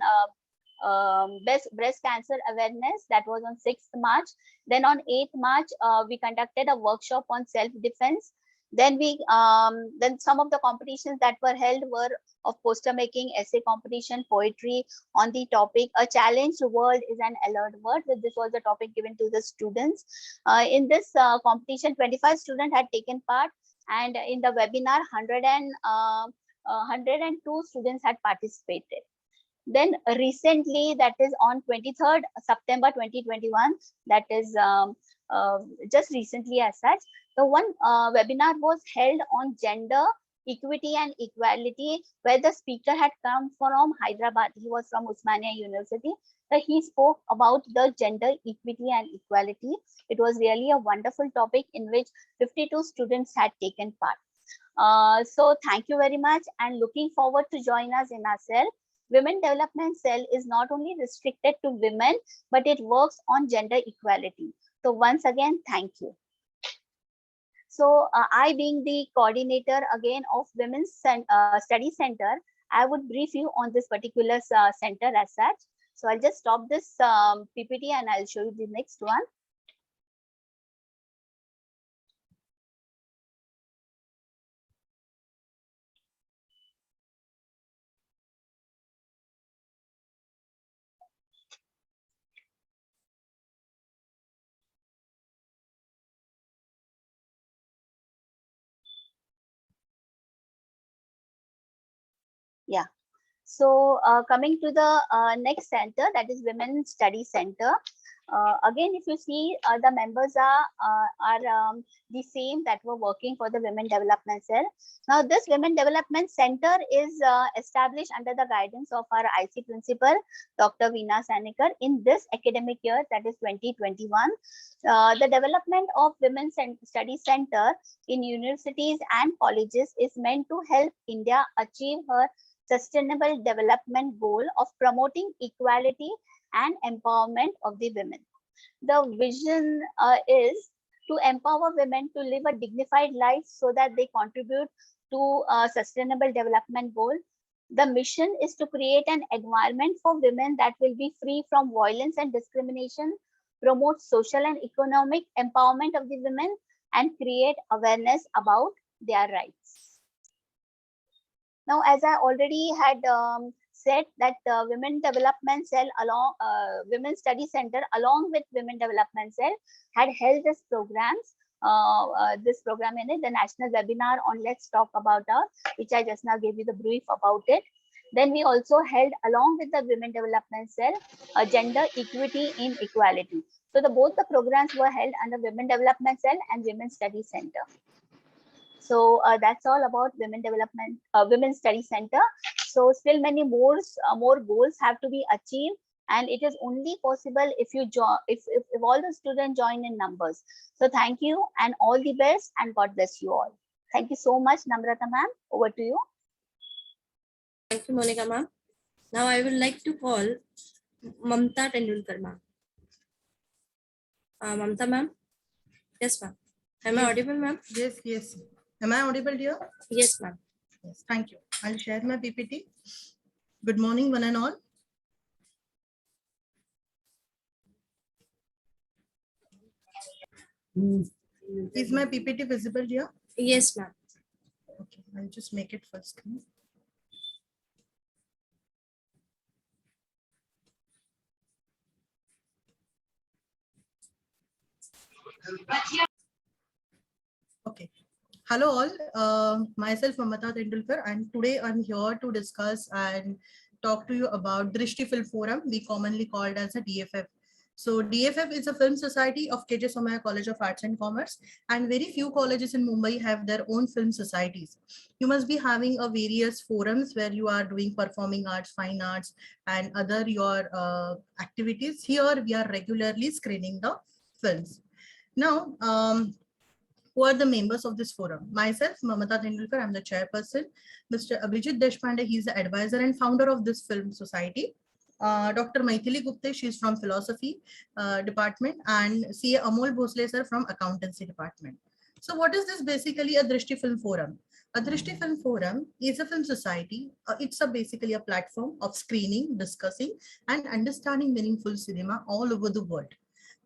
breast cancer awareness, that was on 6th March. Then on 8th March, we conducted a workshop on self-defense. Then then some of the competitions that were held were of poster making, essay competition, poetry on the topic A Challenged World is an Alert World. This was the topic given to the students. In this competition, 25 students had taken part, and in the webinar, 102 students had participated. Then recently, that is on 23rd September 2021, that is just recently as such, the one webinar was held on gender equity and equality, where the speaker had come from Hyderabad. He was from Osmania University. So he spoke about the gender equity and equality. It was really a wonderful topic in which 52 students had taken part. So thank you very much, and looking forward to join us in our cell. Women Development Cell is not only restricted to women, but it works on gender equality. So once again, thank you. So I, being the coordinator again of Women's Study Center, I would brief you on this particular center as such. So I'll just stop this PPT and I'll show you the next one. Yeah. So coming to the next center, that is Women Study Center. Again, if you see, the members are the same that were working for the Women Development Cell. Now, this Women Development Center is established under the guidance of our IC principal, Dr. Veena Sanikar, in this academic year, that is 2021. The development of Women Study Center in universities and colleges is meant to help India achieve her sustainable development goal of promoting equality and empowerment of the women. The vision is to empower women to live a dignified life so that they contribute to a sustainable development goal. The mission is to create an environment for women that will be free from violence and discrimination, promote social and economic empowerment of the women, and create awareness about their rights. Now, as I already had said, that Women Development Cell Women Study Center along with Women Development Cell had held this programs. This program in it, the national webinar on Let's Talk About Us, which I just now gave you the brief about it. Then we also held along with the Women Development Cell Gender Equity in Equality. So both the programs were held under Women Development Cell and Women Study Center. So that's all about Women Study Center. So still many more goals have to be achieved, and it is only possible if you if all the students join in numbers. So thank you and all the best, and God bless you all. Thank you so much, Namrata ma'am. Over to you. Thank you, Monica ma'am. Now I would like to call Mamta Tendulkar ma'am. Mamta ma'am. Yes, ma'am. Am I audible, ma'am? Yes, yes. Am I audible, dear? Yes, ma'am. Yes, thank you. I'll share my PPT. Good morning, one and all. Is my PPT visible, dear? Yes, ma'am. Okay, I'll just make it full screen. Okay. Hello all, myself Mamata Tendulkar, and today I'm here to discuss and talk to you about Drishti Film Forum, we commonly called as a DFF. So DFF is a film society of KJ Somaiya College of Arts and Commerce, and very few colleges in Mumbai have their own film societies. You must be having a various forums where you are doing performing arts, fine arts, and other your activities. Here we are regularly screening the films. Now, who are the members of this forum? Myself, Mamata Tendulkar, I'm the chairperson. Mr. Abhijit Deshpande, he's the advisor and founder of this film society. Dr. Maithili Gupte, she's from philosophy department, and CA Amol Bhosle sir from accountancy department. So what is this basically? A Drishti Film Forum. A Drishti Film Forum is a film society. It's basically a platform of screening, discussing, and understanding meaningful cinema all over the world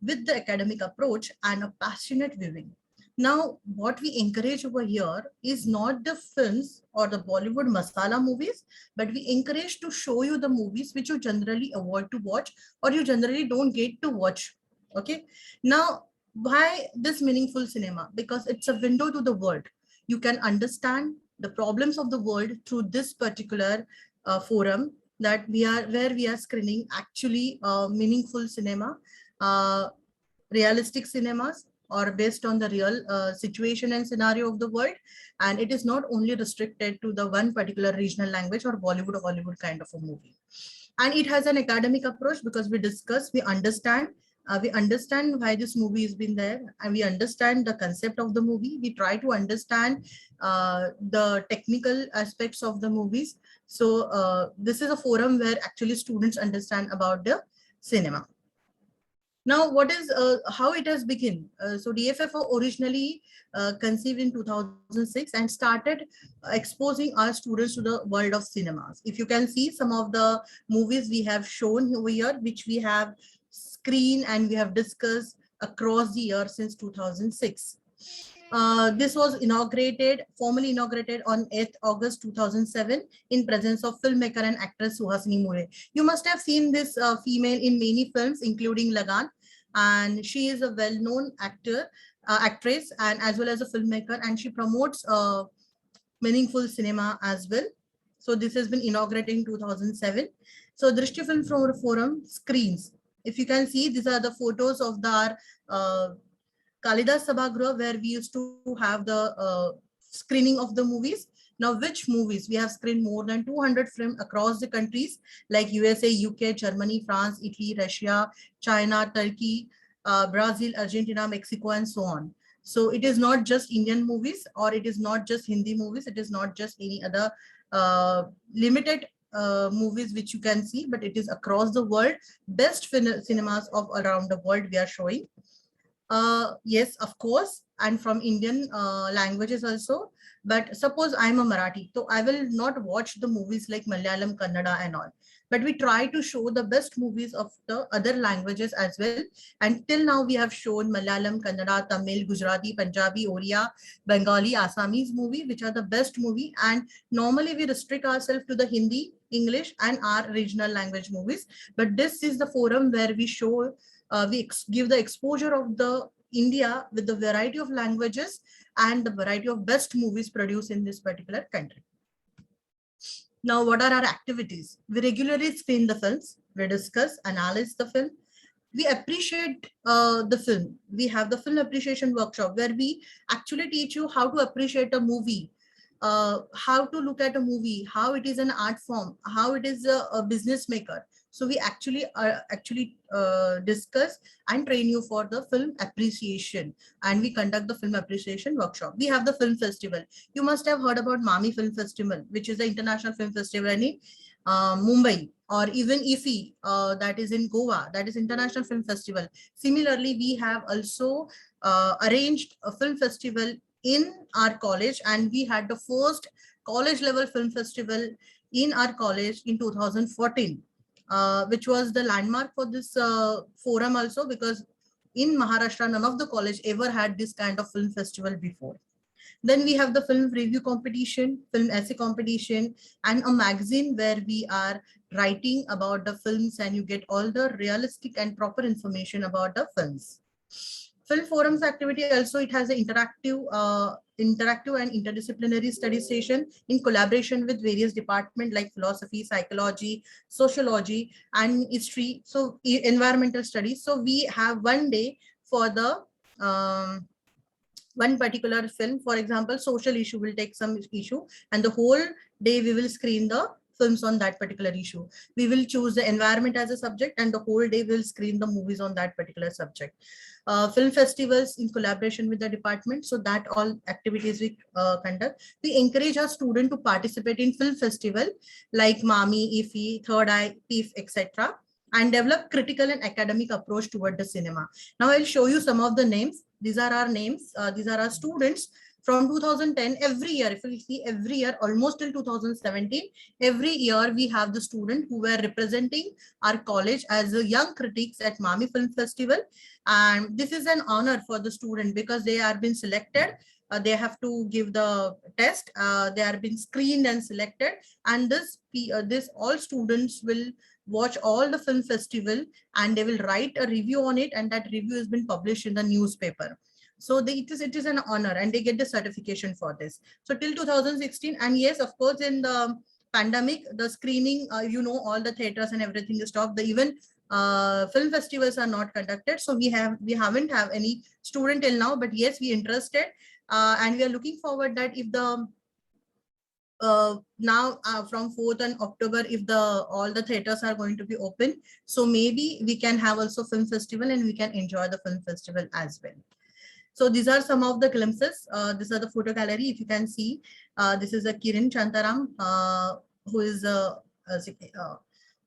with the academic approach and a passionate viewing. Now, what we encourage over here is not the films or the Bollywood masala movies, but we encourage to show you the movies which you generally avoid to watch or you generally don't get to watch. Okay. Now, why this meaningful cinema? Because it's a window to the world. You can understand the problems of the world through this particular forum that where we are screening actually meaningful cinema, realistic cinemas, or based on the real situation and scenario of the world. And it is not only restricted to the one particular regional language or Bollywood or Hollywood kind of a movie. And it has an academic approach because we discuss, we understand why this movie has been there, and we understand the concept of the movie. We try to understand the technical aspects of the movies. So this is a forum where actually students understand about the cinema. Now, what is how it has begun? So DFF originally conceived in 2006 and started exposing our students to the world of cinemas. If you can see some of the movies we have shown over here, which we have screened and we have discussed across the year since 2006. This was formally inaugurated on 8th August 2007 in presence of filmmaker and actress Suhasini Mule. You must have seen this female in many films, including Lagan, and she is a well-known actress, and as well as a filmmaker, and she promotes meaningful cinema as well. So this has been inaugurated in 2007. So Drishti Film Forum screens. If you can see, these are the photos of the Kalidas Sabhagruha, where we used to have the screening of the movies. Now, which movies? We have screened more than 200 films across the countries like USA, UK, Germany, France, Italy, Russia, China, Turkey, Brazil, Argentina, Mexico, and so on. So it is not just Indian movies, or it is not just Hindi movies. It is not just any other limited movies which you can see, but it is across the world. Best cinemas of around the world we are showing. Yes, of course, and from Indian languages also. But suppose I'm a Marathi, so I will not watch the movies like Malayalam, Kannada and all. But we try to show the best movies of the other languages as well. And till now we have shown Malayalam, Kannada, Tamil, Gujarati, Punjabi, Oriya, Bengali, Assamese movie, which are the best movie. And normally we restrict ourselves to the Hindi, English and our regional language movies. But this is the forum where we show, we give the exposure of the India with the variety of languages and the variety of best movies produced in this particular country. Now, what are our activities? We regularly screen the films, we discuss, analyze the film, we appreciate the film. We have the film appreciation workshop where we actually teach you how to appreciate a movie, how to look at a movie, how it is an art form, how it is a business maker. So we actually discuss and train you for the film appreciation, and we conduct the film appreciation workshop. We have the film festival. You must have heard about Mami Film Festival, which is the international film festival in Mumbai, or even IFFI, that is in Goa, that is International Film Festival. Similarly, we have also arranged a film festival in our college, and we had the first college level film festival in our college in 2014. Which was the landmark for this forum also, because in Maharashtra, none of the college ever had this kind of film festival before. Then we have the film review competition, film essay competition, and a magazine where we are writing about the films and you get all the realistic and proper information about the films. Film forums activity also, it has an interactive and interdisciplinary study session in collaboration with various departments like philosophy, psychology, sociology, and history. So environmental studies. So we have one day for the one particular film. For example, social issue will take some issue, and the whole day we will screen the films on that particular issue. We will choose the environment as a subject, and the whole day we'll screen the movies on that particular subject. Film festivals in collaboration with the department. So that all activities we conduct. We encourage our students to participate in film festival like Mami, IFFI, Third Eye, PIF, etc. and develop critical and academic approach toward the cinema. Now I'll show you some of the names. These are our names. These are our students. From 2010, every year, if we see every year, almost till 2017, every year we have the student who were representing our college as a young critics at Mami Film Festival. And this is an honor for the student because they are being selected. They have to give the test. They are being screened and selected. And this all students will watch all the film festival and they will write a review on it. And that review has been published in the newspaper. So it is an honor and they get the certification for this. So till 2016, and yes, of course, in the pandemic, the screening, all the theaters and everything is stopped. Even film festivals are not conducted. So we haven't have any student till now, but yes, we interested and we are looking forward that if the now from 4th and October, if all the theaters are going to be open, so maybe we can have also film festival and we can enjoy the film festival as well. So these are some of the glimpses. These are the photo gallery. If you can see, this is a Kiran Chantaram, who is a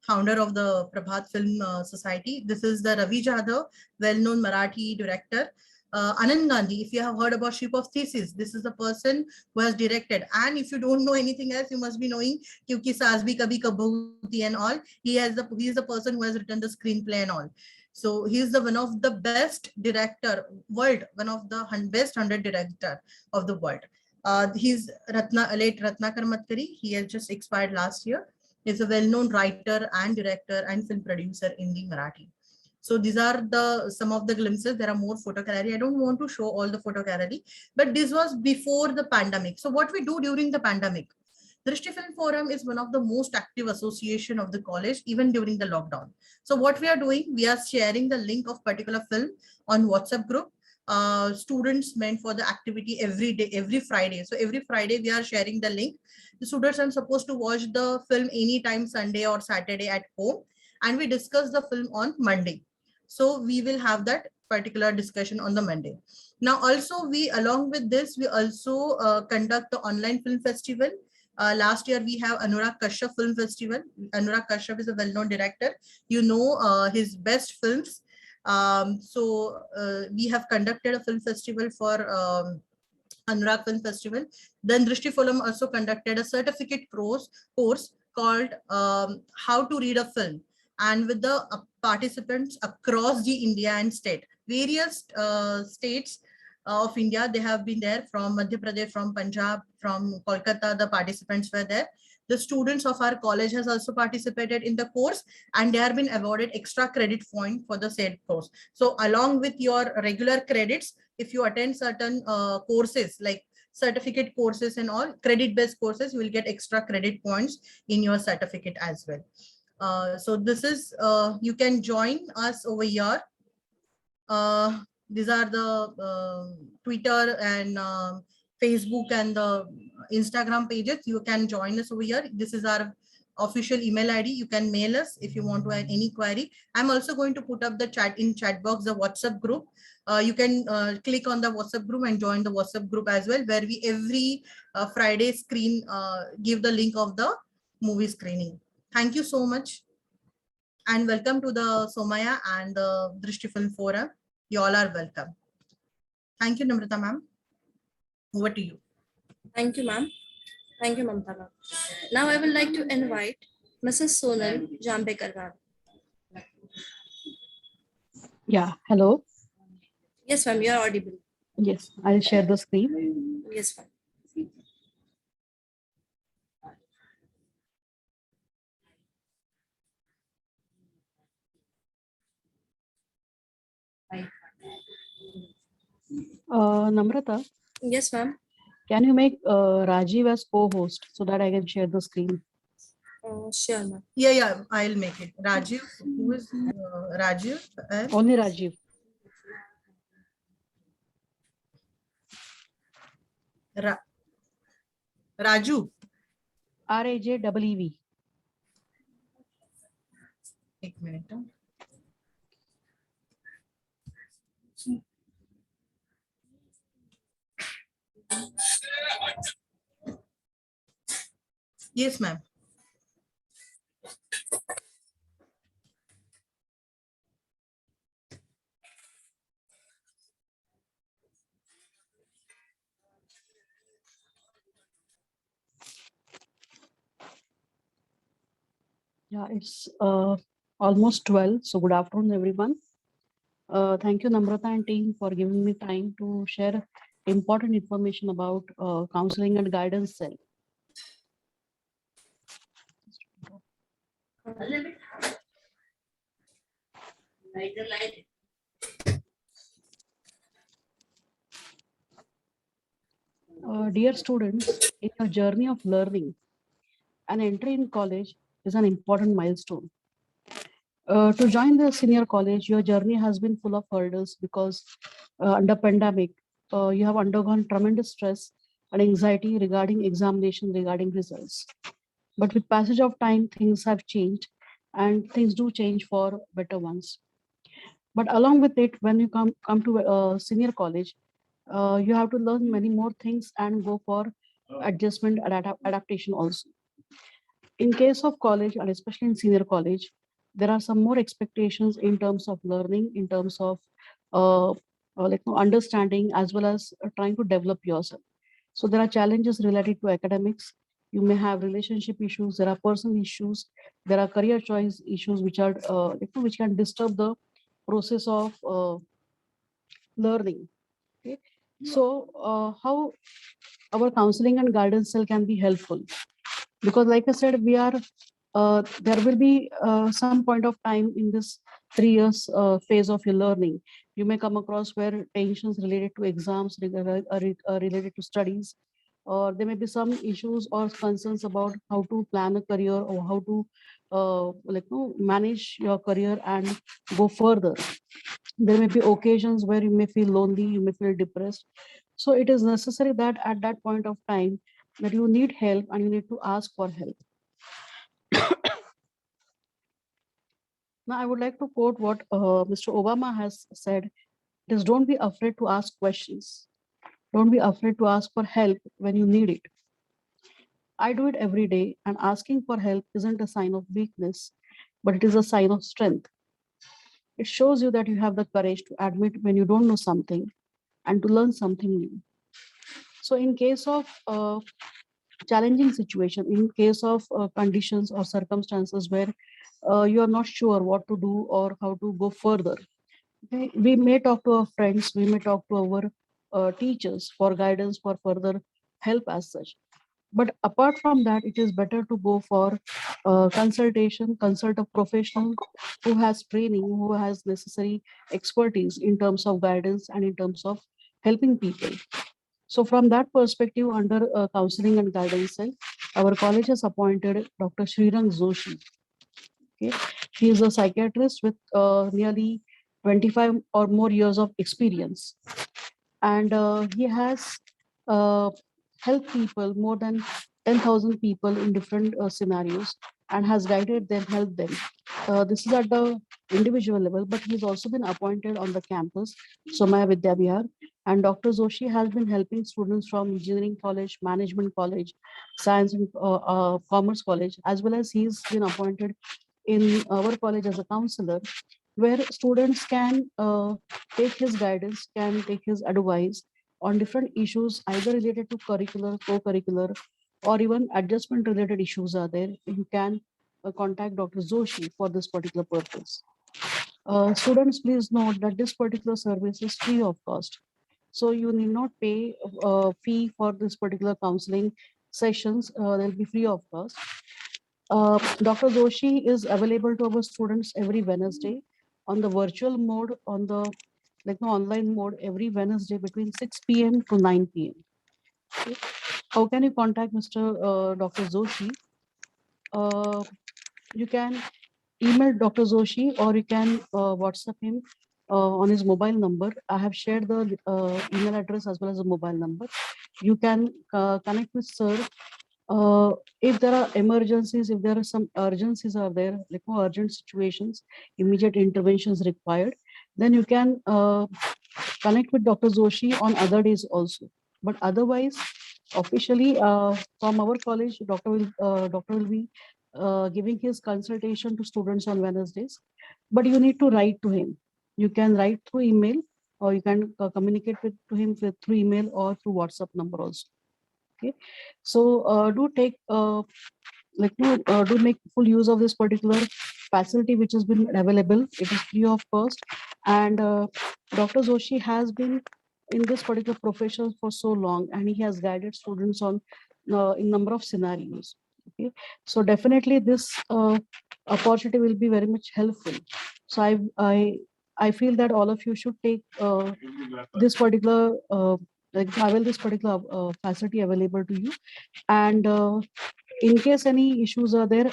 founder of the Prabhat Film Society. This is the Ravi Jadhav, well-known Marathi director. Anand Gandhi, if you have heard about Ship of Theseus, this is the person who has directed. And if you don't know anything else, you must be knowing Kyunki Saas Bhi Kabhi Kabhi and all. He is the person who has written the screenplay and all. So he is one of the best director world, one of the best 100 director of the world. He's late Ratnakar Matkari. He has just expired last year. He's a well-known writer and director and film producer in the Marathi. So these are some of the glimpses. There are more photo gallery. I don't want to show all the photo gallery, but this was before the pandemic. So what we do during the pandemic? Drishti Film Forum is one of the most active association of the college, even during the lockdown. So what we are doing, we are sharing the link of particular film on WhatsApp group. Students meant for the activity every day, every Friday. So every Friday we are sharing the link. The students are supposed to watch the film anytime Sunday or Saturday at home, and we discuss the film on Monday. So we will have that particular discussion on the Monday. Now also we, along with this, we also conduct the online film festival. Last year we have Anurag Kashyap Film Festival. Anurag Kashyap is a well-known director. You know his best films. We have conducted a film festival for Anurag Film Festival. Then Drishti Forum also conducted a certificate course called How to Read a Film, and with the participants across the India and state, various states of India. They have been there from Madhya Pradesh, from Punjab, from Kolkata. The participants were there. The students of our college has also participated in the course, and they have been awarded extra credit point for the said course. So along with your regular credits, if you attend certain courses like certificate courses and all credit-based courses, you will get extra credit points in your certificate as well. So this is, you can join us over here. These are the Twitter and Facebook and the Instagram pages. You can join us over here. This is our official email ID. You can mail us if you want to add any query. I'm also going to put up the chat box, the WhatsApp group. You can click on the WhatsApp group and join the WhatsApp group as well, where we every Friday give the link of the movie screening. Thank you so much, and welcome to the Somaya and the Drishti Film Forum. You all are welcome. Thank you, Namrata ma'am. Over to you. Thank you, ma'am. Thank you, Mamta ma'am. Now I would like to invite Mrs. Sonal Jambekar ma'am. Yeah, hello. Yes, ma'am, you are audible. Yes, I'll share the screen. Yes, ma'am. Namrata, Yes, ma'am. can you make Rajiv as co-host so that I can share the screen? Sure, ma'am. Yeah, I'll make it. Rajiv, who is Rajiv? Only Rajiv. Raju. RAJEEV. एक minute. Yes, ma'am. Yeah, it's almost 12. So good afternoon, everyone. Thank you, Namrata and team, for giving me time to share important information about counseling and guidance cell. Dear students, in your journey of learning, an entry in college is an important milestone. To join the senior college, your journey has been full of hurdles because under pandemic, you have undergone tremendous stress and anxiety regarding examination, regarding results. But with passage of time, things have changed, and things do change for better ones. But along with it, when you come to senior college, you have to learn many more things and go for adjustment and adaptation also. In case of college, and especially in senior college, there are some more expectations in terms of learning, in terms of understanding, as well as trying to develop yourself. So there are challenges related to academics. You may have relationship issues. There are personal issues. There are career choice issues which are which can disturb the process of learning. Okay, so how our counseling and guidance cell can be helpful? Because like I said, we are there will be some point of time in this 3 years phase of your learning. You may come across where tensions related to exams, related to studies, or there may be some issues or concerns about how to plan a career or how to manage your career and go further. There may be occasions where you may feel lonely, you may feel depressed. So it is necessary that at that point of time that you need help and you need to ask for help. Now, I would like to quote what Mr. Obama has said. It is, don't be afraid to ask questions. Don't be afraid to ask for help when you need it. I do it every day, and asking for help isn't a sign of weakness, but it is a sign of strength. It shows you that you have the courage to admit when you don't know something and to learn something new. So in case of challenging situation, in case of conditions or circumstances where you are not sure what to do or how to go further, we may talk to our friends, we may talk to our teachers for guidance, for further help as such. But apart from that, it is better to go for consultation, consult a professional who has training, who has necessary expertise in terms of guidance and in terms of helping people. So from that perspective, under counseling and guidance cell, our college has appointed Dr. Srirang Joshi. Okay. He is a psychiatrist with nearly 25 or more years of experience. And he has helped people, more than 10,000 people in different scenarios, and has guided them, helped them. This is at the individual level, but he's also been appointed on the campus, Somaya Vidya Vihar. And Dr. Joshi has been helping students from engineering college, management college, science and commerce college, as well as he's been appointed in our college as a counselor, where students can take his guidance, can take his advice on different issues, either related to curricular, co-curricular, or even adjustment related issues are there. You can contact Dr. Joshi for this particular purpose. Students, please note that this particular service is free of cost. So you need not pay a fee for this particular counseling sessions. They'll be free of cost. Dr. Joshi is available to our students every Wednesday on the virtual mode, on the online mode every Wednesday between 6 p.m. to 9 p.m. Okay. How can you contact Mr. Dr. Joshi? You can email Dr. Joshi or you can WhatsApp him on his mobile number. I have shared the email address as well as the mobile number. You can connect with sir. If there are emergencies, if there are some urgencies are there, like urgent situations, immediate interventions required, then you can connect with Dr. Joshi on other days also. But otherwise, officially from our college, doctor will be giving his consultation to students on Wednesdays. But you need to write to him. You can write through email, or you can communicate to him through email or through WhatsApp number also. Okay, so do take do make full use of this particular facility which has been available. It is free of cost, and Dr. Joshi has been in this particular profession for so long, and he has guided students on in number of scenarios. Okay, so definitely this opportunity will be very much helpful. So I feel that all of you should take this particular travel this particular facility available to you. And in case any issues are there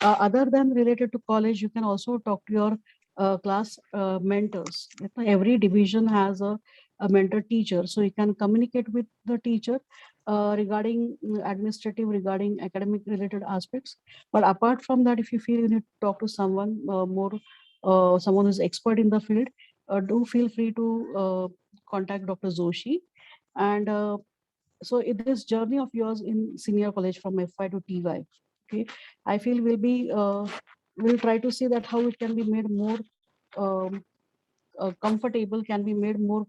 other than related to college, you can also talk to your class mentors. Every division has a mentor teacher, so you can communicate with the teacher regarding administrative, regarding academic related aspects. But apart from that, if you feel you need to talk to someone more someone who's expert in the field, do feel free to contact Dr. Joshi. And so in this journey of yours in senior college from FY to TY, okay, I feel we'll try to see that how it can be made more comfortable, can be made more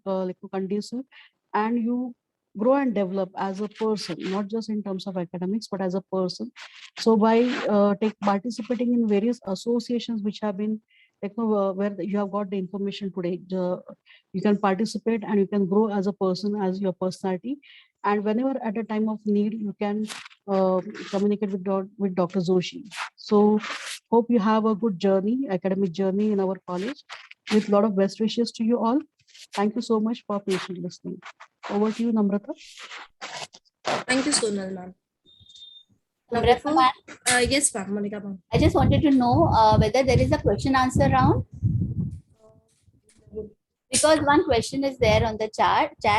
conducive, and you grow and develop as a person, not just in terms of academics, but as a person. So by participating in various associations which have been where you have got the information today, you can participate and you can grow as a person, as your personality. And whenever at a time of need, you can communicate with Dr. Joshi. So hope you have a good journey, academic journey in our college, with a lot of best wishes to you all. Thank you so much for patiently listening. Over to you, Namrata. Thank you, Sonal ma'am. Now, Namrata before, ma'am, yes, ma'am, Monica ma'am. I just wanted to know whether there is a question answer round, because one question is there on the chat. So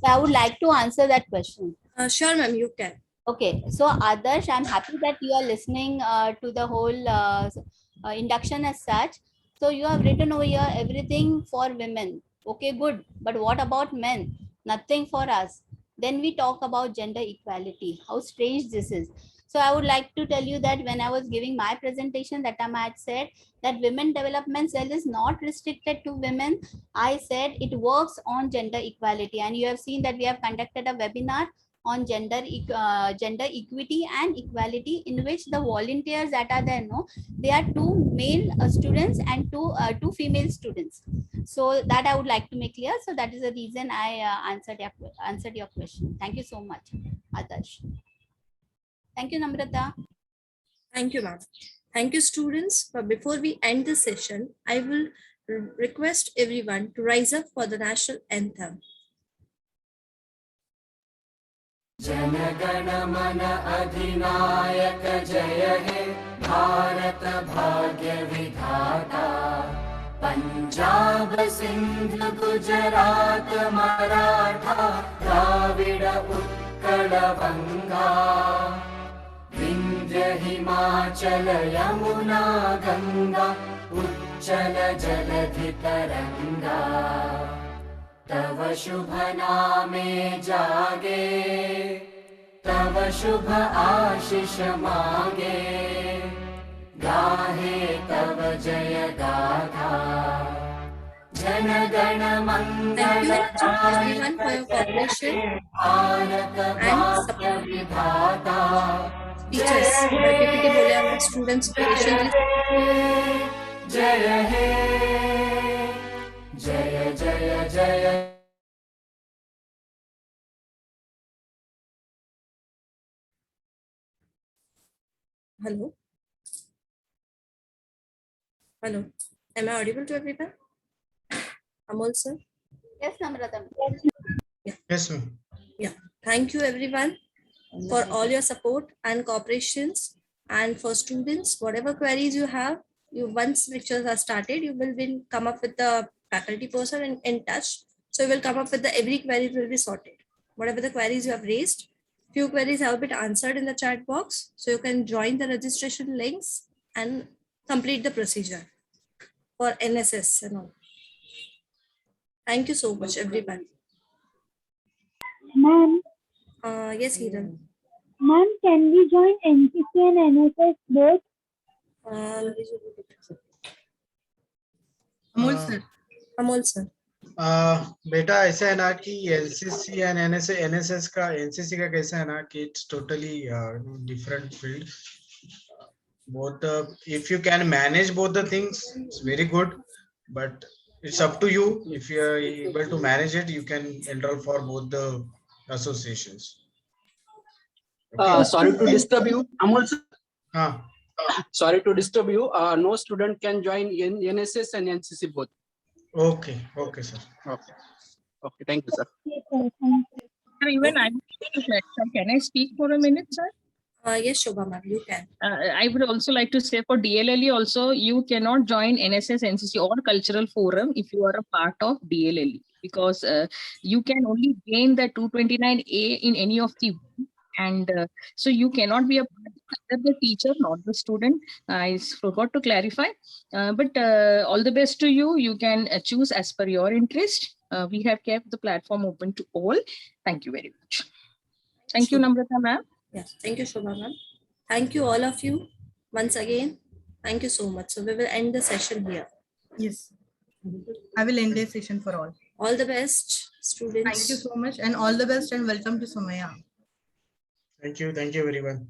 I would like to answer that question. Sure, ma'am, you can. Okay, so Adarsh, I'm happy that you are listening to the whole induction as such. So you have written over here everything for women. Okay, good. But what about men? Nothing for us. Then we talk about gender equality. How strange this is. So I would like to tell you that when I was giving my presentation, that time I had said that Women Development Cell is not restricted to women. I said it works on gender equality. And you have seen that we have conducted a webinar on gender equity and equality, in which the volunteers that are there, no, they are 2 male students and two female students. So that I would like to make clear. So that is the reason I answered your question. Thank you so much, Adarsh. Thank you, Namrata. Thank you, ma'am. Thank you, students. But before we end the session, I will request everyone to rise up for the national anthem. जनगण मन अधिनायक जय हे भारत भाग्य विधाता पंजाब सिंध गुजरात मराठा द्राविड उत्कल बंगा विंध्य हिमाचल यमुना गंगा उच्चल जलधि तरंगा तव शुभ नामे जागे तव शुभ आशीष मागे गाहे तव जय गाथा जन गण मंगल everyone for your cooperation Bharat भाग्य विधाता teachers. PPT बोले हम students patiently. जय हे जय जय जय Hello. Hello. Am I audible to everyone? Amol sir. Yes, Namrata. Yes, ma'am. Yeah. Thank you everyone for all your support and cooperations. And for students, whatever queries you have, once lectures are started, you will then come up with the faculty person and in touch. So you will come up with every query will be sorted. Whatever the queries you have raised, few queries have been answered in the chat box. So you can join the registration links and complete the procedure for NSS and all. Thank you so much, everyone. Ma'am, Yes, Hiran. ma'am, can we join NCC and NSS both? Amol sir. Amol sir. बेटा ऐसा है ना कि LCC and NSS का NCC का कैसा है ना कि it's totally different field both if you can manage both the things it's very good, but it's up to you. If you are able to manage it, you can enroll for both the associations. Sorry to disturb you, Amol sir. Sorry to disturb you. No student can join NSS and NCC both. Okay, okay, sir. Okay, okay. Thank you, sir. Even I'm can I speak for a minute, sir? Yes, Shobha ma'am, you can. I would also like to say for DLLE also, you cannot join NSS, NCC or cultural forum if you are a part of DLLE, because you can only gain the 229A in any of the, and so you cannot be a part of the teacher, not the student. I forgot to clarify, but all the best to you. You can choose as per your interest. We have kept the platform open to all. Thank you very much. Thank you, Namrata ma'am. Yes, thank you, Shobha ma'am. Thank you all of you once again. Thank you so much. So we will end the session here. Yes, I will end the session for all. All the best, students. Thank you so much, and all the best, and welcome to Somaiya. Thank you everyone.